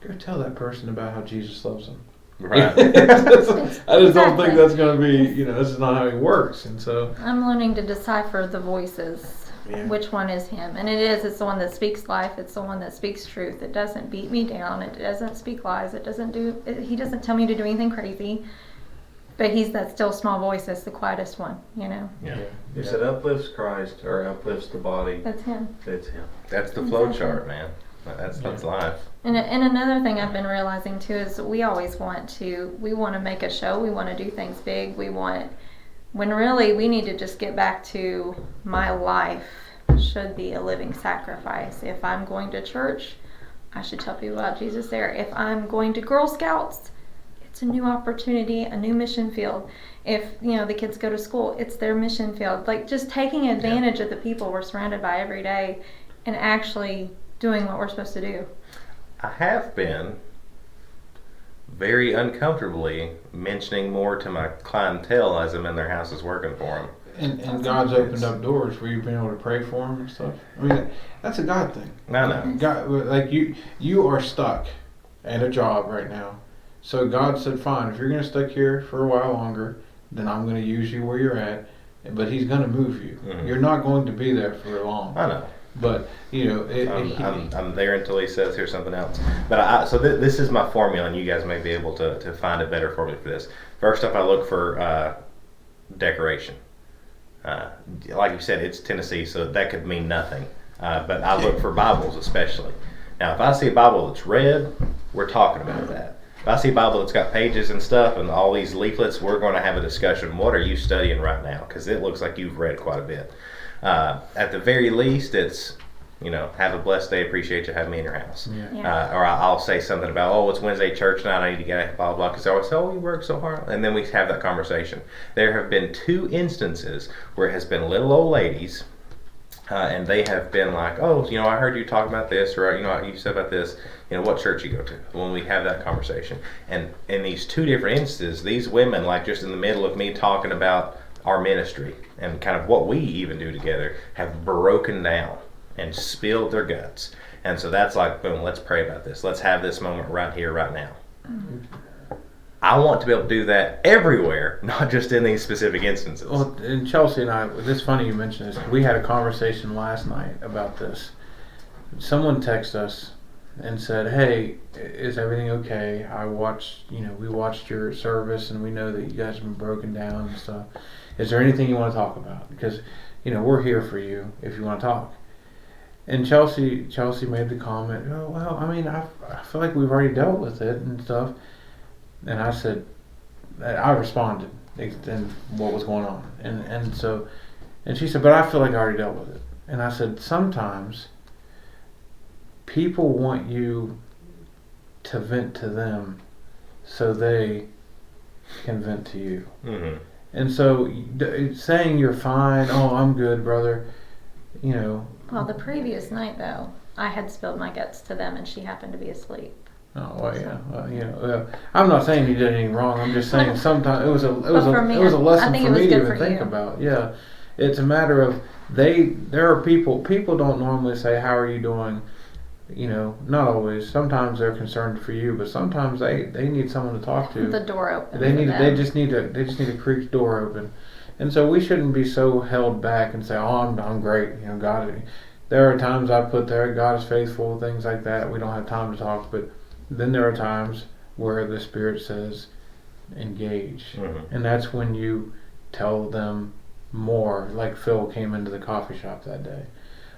go tell that person about how Jesus loves them. Right. I just don't think that's going to be, this is not how he works. And so I'm learning to decipher the voices, which one is him. And it's the one that speaks life. It's the one that speaks truth. It doesn't beat me down. It doesn't speak lies. He doesn't tell me to do anything crazy. But he's that still small voice that's the quietest one, Yeah. If it uplifts Christ or uplifts the body, That's him. it's him. That's the flow chart, man. That's life. And another thing I've been realizing too is we always want to make a show. We want to do things big. When really we need to just get back to my life should be a living sacrifice. If I'm going to church, I should tell people about Jesus there. If I'm going to Girl Scouts, it's a new opportunity, a new mission field. If, the kids go to school, it's their mission field. Like just taking advantage of the people we're surrounded by every day and actually doing what we're supposed to do. I have been very uncomfortably mentioning more to my clientele as I'm in their houses working for them. And God's opened up doors where you've been able to pray for them and stuff. I mean, that's a God thing. I know. God, like you are stuck at a job right now. So God said, fine, if you're going to stick here for a while longer, then I'm going to use you where you're at. But He's going to move you. Mm-hmm. You're not going to be there for long. I know. But, I'm there until He says here's something else. But this is my formula, and you guys may be able to find a better formula for this. First off, I look for decoration. Like you said, it's Tennessee, so that could mean nothing. But I look for Bibles especially. Now, if I see a Bible that's red, we're talking about that. If I see a Bible that's got pages and stuff and all these leaflets, we're going to have a discussion. What are you studying right now? Because it looks like you've read quite a bit. At the very least, it's, have a blessed day. Appreciate you having me in your house. Yeah. Or I'll say something about, it's Wednesday church night. I need to get blah, blah, blah. Because I always say, you work so hard. And then we have that conversation. There have been 2 instances where it has been little old ladies. And they have been like, I heard you talk about this, or, you said about this, what church you go to, when we have that conversation. And in these 2 different instances, these women, like just in the middle of me talking about our ministry and kind of what we even do together, have broken down and spilled their guts. And so that's like, boom, let's pray about this. Let's have this moment right here, right now. Mm-hmm. I want to be able to do that everywhere, not just in these specific instances. Well, and Chelsi and I, it's funny you mentioned this. We had a conversation last night about this. Someone texted us and said, hey, is everything okay? We watched your service and we know that you guys have been broken down and stuff. Is there anything you want to talk about? Because, we're here for you if you want to talk. And Chelsi made the comment, I feel like we've already dealt with it and stuff. And I said, I responded and what was going on. And she said, but I feel like I already dealt with it. And I said, sometimes people want you to vent to them so they can vent to you. Mm-hmm. And so saying you're fine, I'm good, brother, Well, the previous night, though, I had spilled my guts to them and she happened to be asleep. Oh well, yeah. Well, I'm not saying you did anything wrong. I'm just saying sometimes it was a lesson for me to even think about. Yeah, it's a matter of there are people don't normally say how are you doing. Not always. Sometimes they're concerned for you, but sometimes they need someone to talk to. The door open. They just need to creak the door open, and so we shouldn't be so held back and say, I'm great. God. There are times I put there, God is faithful, things like that. We don't have time to talk, but then there are times where the Spirit says, engage. Mm-hmm. And that's when you tell them more. Like Phil came into the coffee shop that day.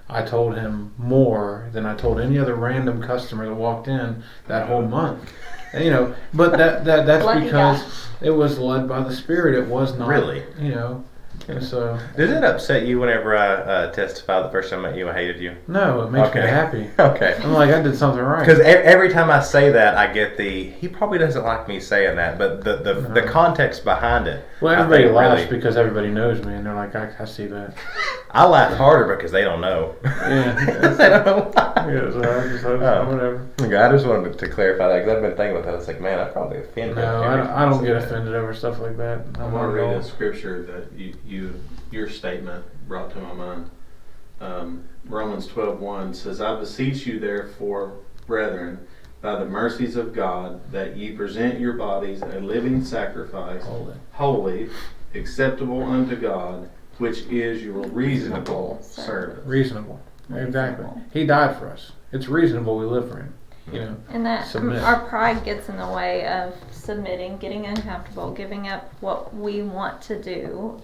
I told him more than I told any other random customer that walked in that whole month. And, but that's because it was led by the Spirit. It was not, really, And so, does it upset you whenever I testified the first time I met you, I hated you? No, it makes me happy. Okay. I'm like, I did something right. Because every time I say that, I get he probably doesn't like me saying that, but the context behind it. Well, everybody laughs because everybody knows me, and they're like, I see that. I laugh harder because they don't know. Yeah. They don't know why. Yeah, so whatever. I just wanted to clarify that because I've been thinking about that. It's like, man, I probably offended. No, I don't get offended over stuff like that. I want to read a scripture that your statement brought to my mind. Romans 12:1 says, I beseech you therefore, brethren, by the mercies of God, that ye present your bodies a living sacrifice, holy, acceptable unto God, which is your reasonable service. Reasonable. Exactly. He died for us. It's reasonable we live for Him. you know, and that submit. our pride gets in the way of submitting, getting uncomfortable, giving up what we want to do,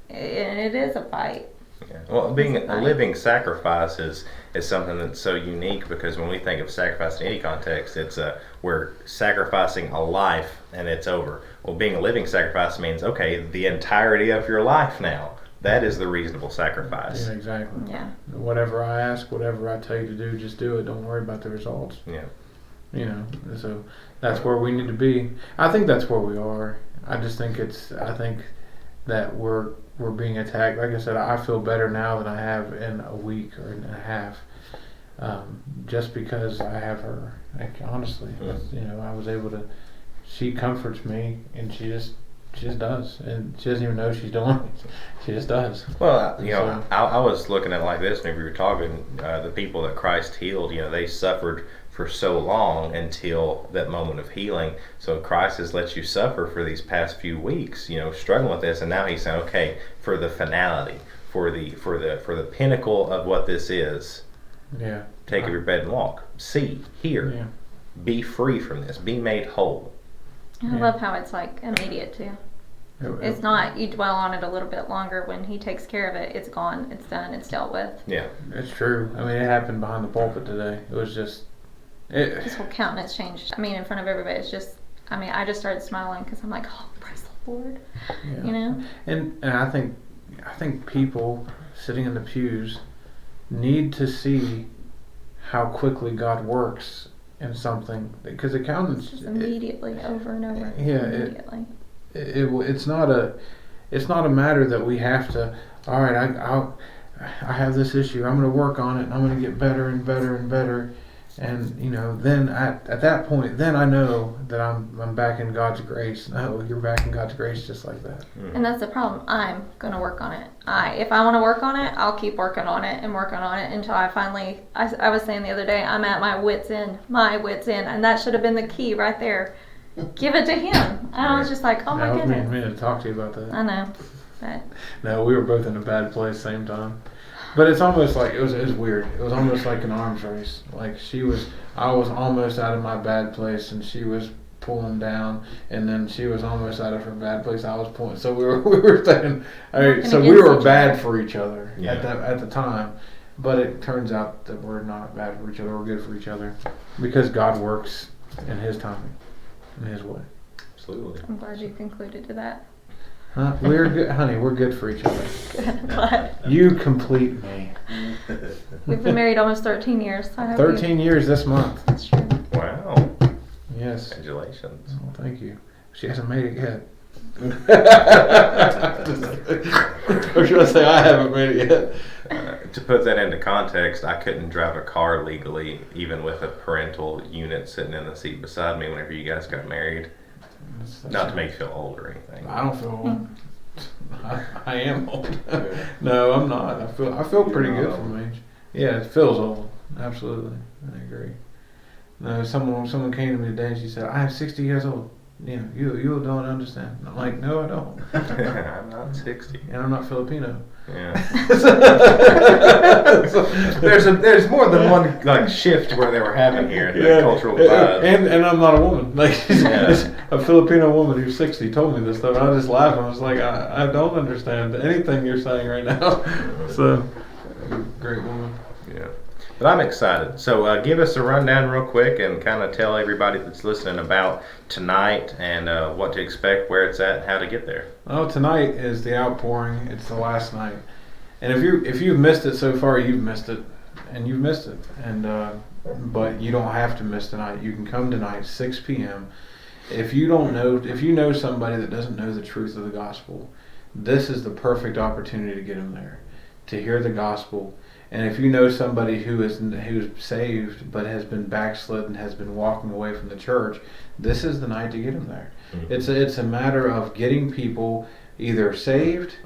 and it is a fight. Yeah. Well, being a living sacrifice is something that's so unique, because when we think of sacrifice in any context, it's we're sacrificing a life and it's over. Well, being a living sacrifice means, okay, the entirety of your life now. That is the reasonable sacrifice. Yeah, exactly. Yeah. Whatever I ask, whatever I tell you to do, just do it. Don't worry about the results. Yeah. You know, so that's where we need to be. I think that's where we are. I think that we're being attacked. Like I said, I feel better now than I have in a week or in a half, just because I have her. Like, honestly, you know, I was able to. She comforts me, and she just does, and she doesn't even know she's doing it. She just does. Well, you know, I was looking at it like this whenever you were talking. The people that Christ healed, you know, they suffered for so long until that moment of healing. So Christ has let you suffer for these past few weeks, you know, struggling with this, and now He's saying, okay, for the finality, for the pinnacle of what this is, yeah, take up your bed and walk. See, hear, yeah. Be free from this, be made whole. I love how it's like immediate too. It's not you dwell on it a little bit longer. When He takes care of it, it's gone, it's done, it's dealt with. Yeah, It's true. I mean, it happened behind the pulpit today. It was just. His whole countenance changed. I mean, in front of everybody, it's just. I mean, I just started smiling because I'm like, oh, praise the Lord, Yeah. you know. And I think people sitting in the pews need to see how quickly God works in something, because accountants Just immediately, over and over. Yeah, immediately. It's not a matter that we have to. All right, I have this issue. I'm going to work on it, and I'm going to get better and better and better. And you know, then at that point, then I know that I'm back in God's grace. No, you're back in God's grace just like that. And that's the problem. I'm gonna work on it. If I want to work on it, I'll keep working on it and working on it until I finally. I was saying the other day, I'm at my wit's end, and that should have been the key right there. Give it to Him. And I was just like, oh my goodness. I was meaning to talk to you about that. I know, but no, we were both in a bad place same time. But it's almost like it was weird. It was almost like an arms race. Like I was almost out of my bad place, and she was pulling down, and then she was almost out of her bad place. I was pulling. So we were saying, all right. So we were bad for each other at the time. But it turns out that we're not bad for each other. We're good for each other because God works in His timing, in His way. Absolutely. I'm glad you concluded to that. Huh? We're good, honey. We're good for each other. Good. Glad. You complete me. We've been married almost 13 years. So I hope 13 years this month. That's true. Wow. Yes. Congratulations. Oh, thank you. She hasn't made it yet. Or should I say I haven't made it yet? To put that into context, I couldn't drive a car legally, even with a parental unit sitting in the seat beside me whenever you guys got married. Not to make you feel old or anything. I don't feel old. I am old. No, I'm not. I feel pretty good for my age. Yeah, it feels old. Absolutely. I agree. No, someone came to me today and she said, I am 60 years old. You know, you don't understand. And I'm like, no, I don't. I'm not 60. And I'm not Filipino. Yeah. there's more than one like shift where they were having here in the cultural divide. And I'm not a woman. Like a Filipino woman who's 60 told me this stuff, and I just laughed. I was like, I don't understand anything you're saying right now. So, great woman. Yeah. But I'm excited. So give us a rundown real quick and kind of tell everybody that's listening about tonight and what to expect, where it's at, and how to get there. Oh, tonight is the outpouring. It's the last night. And if you've missed it so far, you've missed it. And you've missed it. And but you don't have to miss tonight. You can come tonight, 6 p.m. If you know somebody that doesn't know the truth of the gospel, this is the perfect opportunity to get them there, to hear the gospel. And if you know somebody who's saved but has been backslidden, has been walking away from the church, this is the night to get them there. Mm-hmm. It's a matter of getting people either saved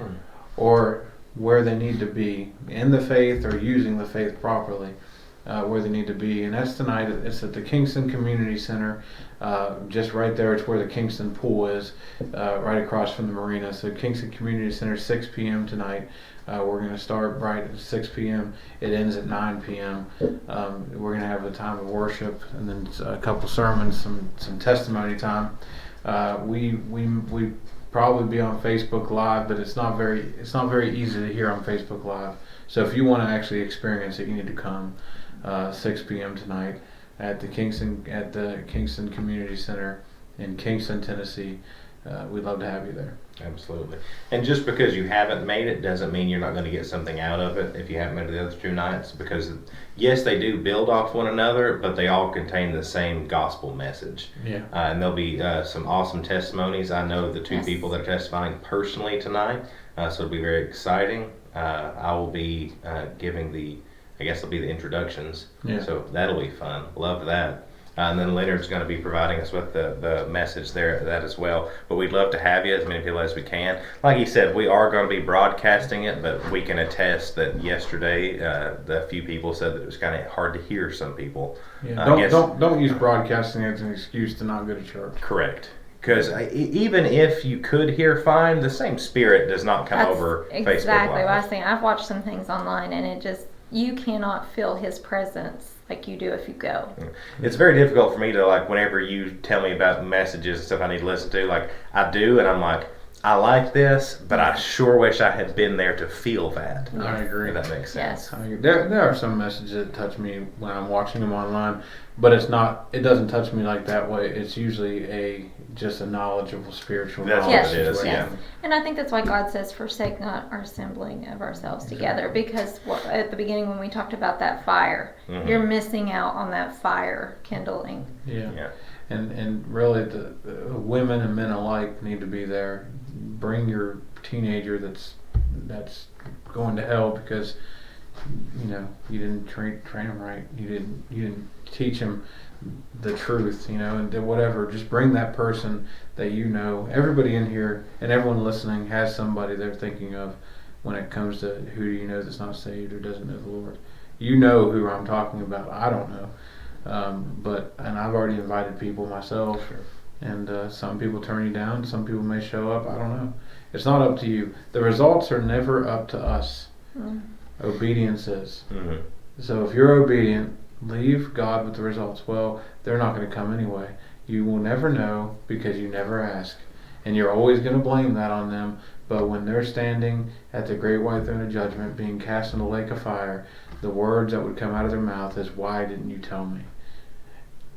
or where they need to be in the faith or using the faith properly. where they need to be, and that's tonight. It's at the Kingston Community Center, just right there. It's where the Kingston Pool is, right across from the marina. So Kingston Community Center, 6 p.m. tonight. We're going to start right at 6 p.m. It ends at 9 p.m. We're going to have a time of worship and then a couple sermons, some testimony time. We probably be on Facebook Live, but it's not very easy to hear on Facebook Live. So if you want to actually experience it, you need to come 6 p.m. tonight at the Kingston Community Center in Kingston, Tennessee. We'd love to have you there. Absolutely. And just because you haven't made it doesn't mean you're not going to get something out of it if you haven't made the other 2 nights, because yes, they do build off one another, but they all contain the same gospel message. Yeah. And there'll be some awesome testimonies. I know the 2 people that are testifying personally tonight, so it'll be very exciting. I will be giving the introductions. Yeah. So that'll be fun. Love that. And then Leonard's going to be providing us with the message there, that as well. But we'd love to have you, as many people as we can. Like he said, we are going to be broadcasting it, but we can attest that yesterday, the few people said that it was kind of hard to hear some people. Yeah. Don't use broadcasting as an excuse to not go to church. Correct. Because even if you could hear fine, the same spirit does not come over Facebook Live. Exactly what I was saying. I've watched some things online, and you cannot feel his presence like you do if you go. It's very difficult for me to, like, whenever you tell me about messages and stuff I need to listen to, like, I do, and I'm like, I like this, but I sure wish I had been there to feel that. Yes. I agree. If that makes sense. Yes. There are some messages that touch me when I'm watching them online, but it doesn't touch me like that way. It's usually just a knowledgeable spiritual That's knowledge. what it is, yeah. And I think that's why God says, forsake not our assembling of ourselves together, because at the beginning when we talked about that fire, you're missing out on that fire kindling. Yeah. And really the women and men alike need to be there. Bring your teenager that's going to hell because you didn't train him right. You didn't teach him the truth, and whatever. Just bring that person that everybody in here and everyone listening has somebody they're thinking of when it comes to who do you know that's not saved or doesn't know the Lord. You know who I'm talking about. I don't know. And I've already invited people myself. Sure. And some people turn you down. Some people may show up. I don't know. It's not up to you. The results are never up to us. Obedience is. Mm-hmm. So if you're obedient, leave God with the results. Well, they're not going to come anyway. You will never know because you never ask. And you're always going to blame that on them. But when they're standing at the great white throne of judgment, being cast in the lake of fire, the words that would come out of their mouth is, "Why didn't you tell me?"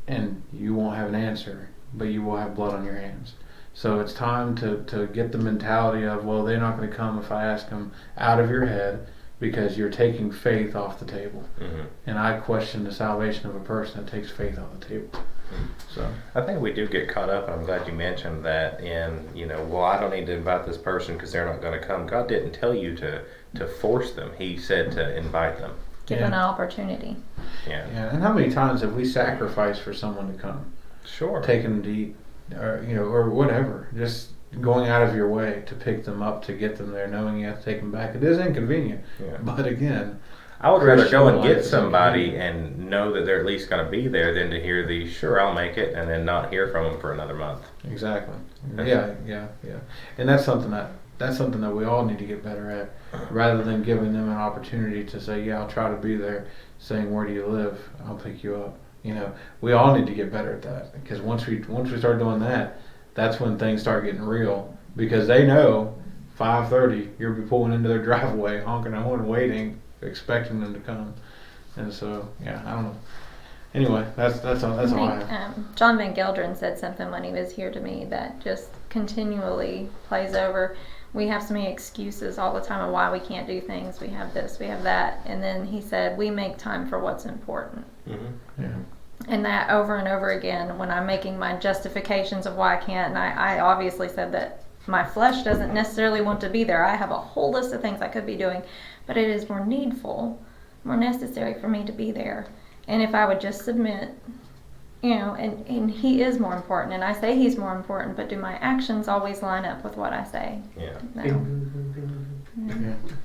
And you won't have an answer, but you will have blood on your hands. So it's time to get the mentality of, well, they're not going to come if I ask them, out of your head, because you're taking faith off the table. Mm-hmm. And I question the salvation of a person that takes faith off the table. So I think we do get caught up, and I'm glad you mentioned that in, well, I don't need to invite this person because they're not going to come. God didn't tell you to force them. He said to invite them. Give them an opportunity. Yeah. And how many times have we sacrificed for someone to come? Sure. Taking them to eat, or whatever. Just going out of your way to pick them up, to get them there, knowing you have to take them back. It is inconvenient. Yeah. But again, I would rather go and get somebody and know that they're at least going to be there than to hear the, sure, I'll make it, and then not hear from them for another month. Exactly. Yeah. And that's something that we all need to get better at, rather than giving them an opportunity to say, yeah, I'll try to be there, saying, where do you live? I'll pick you up. We all need to get better at that, because once we start doing that, that's when things start getting real, because they know 5:30 you'll be pulling into their driveway, honking a horn, waiting, expecting them to come. And so, yeah, I don't know. Anyway, that's all I have. John Van Gelderen said something when he was here to me that just continually plays over. We have so many excuses all the time of why we can't do things. We have this, we have that. And then he said, we make time for what's important. Mm-hmm. Yeah. And that over and over again, when I'm making my justifications of why I can't, and I obviously said that my flesh doesn't necessarily want to be there. I have a whole list of things I could be doing, but it is more needful, more necessary for me to be there. And if I would just submit, and he is more important, and I say he's more important, but do my actions always line up with what I say? Yeah. No.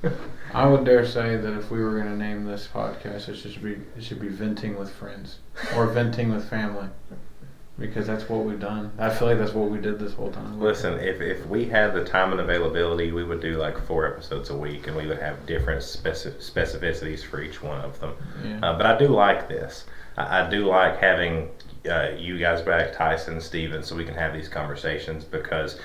Yeah. I would dare say that if we were going to name this podcast, it should be venting with friends or venting with family, because that's what we've done. I feel like that's what we did this whole time. Listen, if we had the time and availability, we would do like 4 episodes a week, and we would have different specificities for each one of them. Yeah. But I do like this. I do like having you guys back, Tyson, Steven, so we can have these conversations, because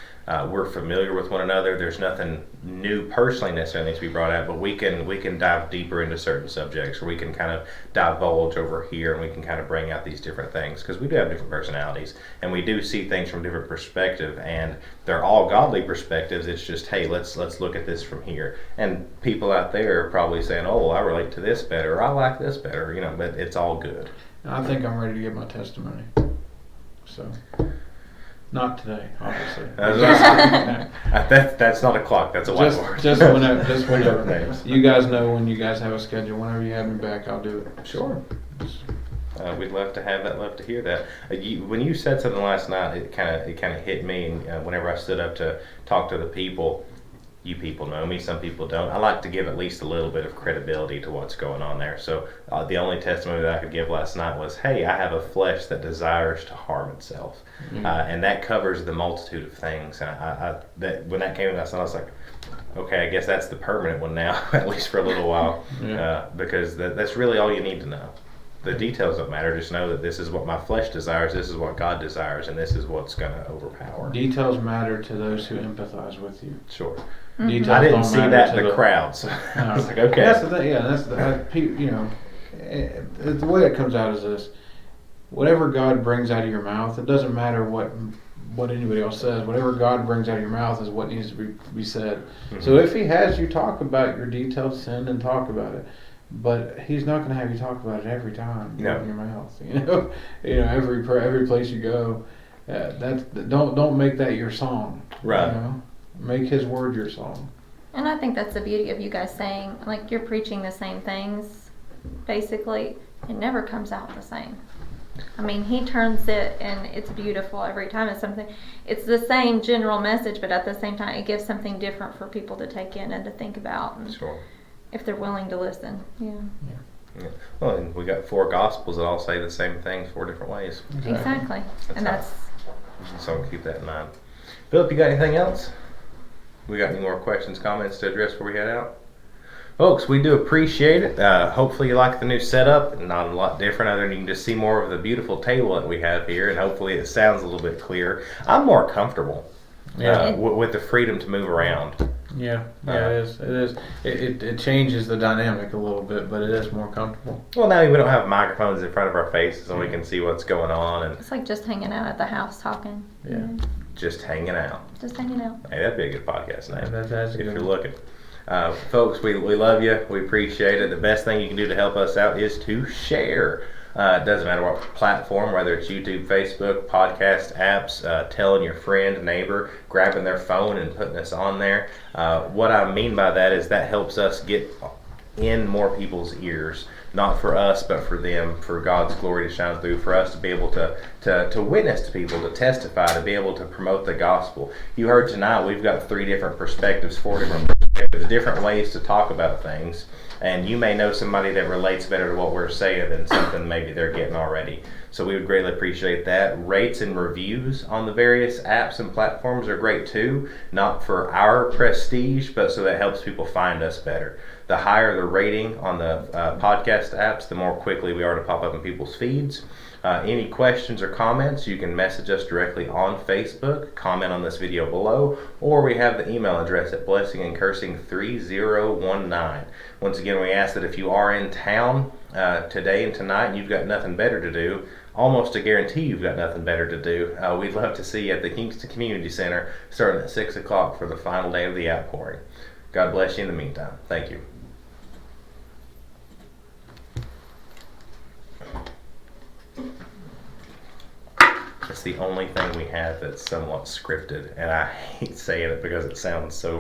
we're familiar with one another. There's nothing new personally necessarily needs to be brought out, but we can dive deeper into certain subjects, or we can kind of divulge over here, and we can kind of bring out these different things, because we do have different personalities, and we do see things from different perspective, and they're all godly perspectives. It's just, hey, let's look at this from here. And people out there are probably saying, oh, well, I relate to this better, or I like this better, but it's all good. I think I'm ready to give my testimony. So, not today, obviously. That's not a clock. That's a whiteboard. Just whenever. You guys know when you guys have a schedule. Whenever you have me back, I'll do it. Sure. We'd love to have that. Love to hear that. When you said something last night, it kind of hit me. And whenever I stood up to talk to the people, you people know me, some people don't. I like to give at least a little bit of credibility to what's going on there. So the only testimony that I could give last night was, hey, I have a flesh that desires to harm itself. Mm-hmm. And that covers the multitude of things. And when that came last night, I was like, okay, I guess that's the permanent one now, at least for a little while, because that's really all you need to know. The details don't matter. Just know that this is what my flesh desires, this is what God desires, and this is what's going to overpower. Details matter to those who empathize with you. Sure. Mm-hmm. I didn't see that in the crowd, so I was like, okay. That's the thing. Yeah, that's the way it comes out is this: whatever God brings out of your mouth, it doesn't matter what anybody else says. Whatever God brings out of your mouth is what needs to be said. Mm-hmm. So if He has you talk about your detailed sin, then talk about it. But He's not going to have you talk about it every time you open your mouth. Every place you go. Don't make that your song. Right. Make His word your song. And I think that's the beauty of you guys saying, like, you're preaching the same things. Basically, it never comes out the same. I mean, He turns it, and it's beautiful every time. It's the same general message, but at the same time, it gives something different for people to take in and to think about. And sure. If they're willing to listen, yeah. Well, and we got 4 gospels that all say the same thing 4 different ways. Exactly. So keep that in mind. Philip, you got anything else? We got any more questions, comments to address before we head out? Folks, we do appreciate it. Hopefully you like the new setup. Not a lot different, other than you can just see more of the beautiful table that we have here, and hopefully it sounds a little bit clearer. I'm more comfortable with the freedom to move around. Yeah, it is. It changes the dynamic a little bit, but it is more comfortable. Well, now we don't have microphones in front of our faces, so we can see what's going on. And it's like just hanging out at the house talking. Yeah. Just hanging out. Just hanging out. Hey, that'd be a good podcast name. That's if you're looking. Folks, we love you. We appreciate it. The best thing you can do to help us out is to share. It doesn't matter what platform, whether it's YouTube, Facebook, podcast apps, telling your friend, neighbor, grabbing their phone and putting us on there. What I mean by that is that helps us get in more people's ears, not for us, but for them, for God's glory to shine through, for us to be able to witness to people, to testify, to be able to promote the gospel. You heard tonight, we've got 3 different perspectives, 4 different perspectives, different ways to talk about things. And you may know somebody that relates better to what we're saying than something maybe they're getting already. So we would greatly appreciate that. Rates and reviews on the various apps and platforms are great too. Not for our prestige, but so that helps people find us better. The higher the rating on the podcast apps, the more quickly we are to pop up in people's feeds. Any questions or comments, you can message us directly on Facebook, comment on this video below, or we have the email address at blessingandcursing3019. Once again, we ask that if you are in town today and tonight and you've got nothing better to do, almost a guarantee you've got nothing better to do, we'd love to see you at the Kingston Community Center starting at 6 o'clock for the final day of the outpouring. God bless you in the meantime. Thank you. It's the only thing we have that's somewhat scripted, and I hate saying it because it sounds so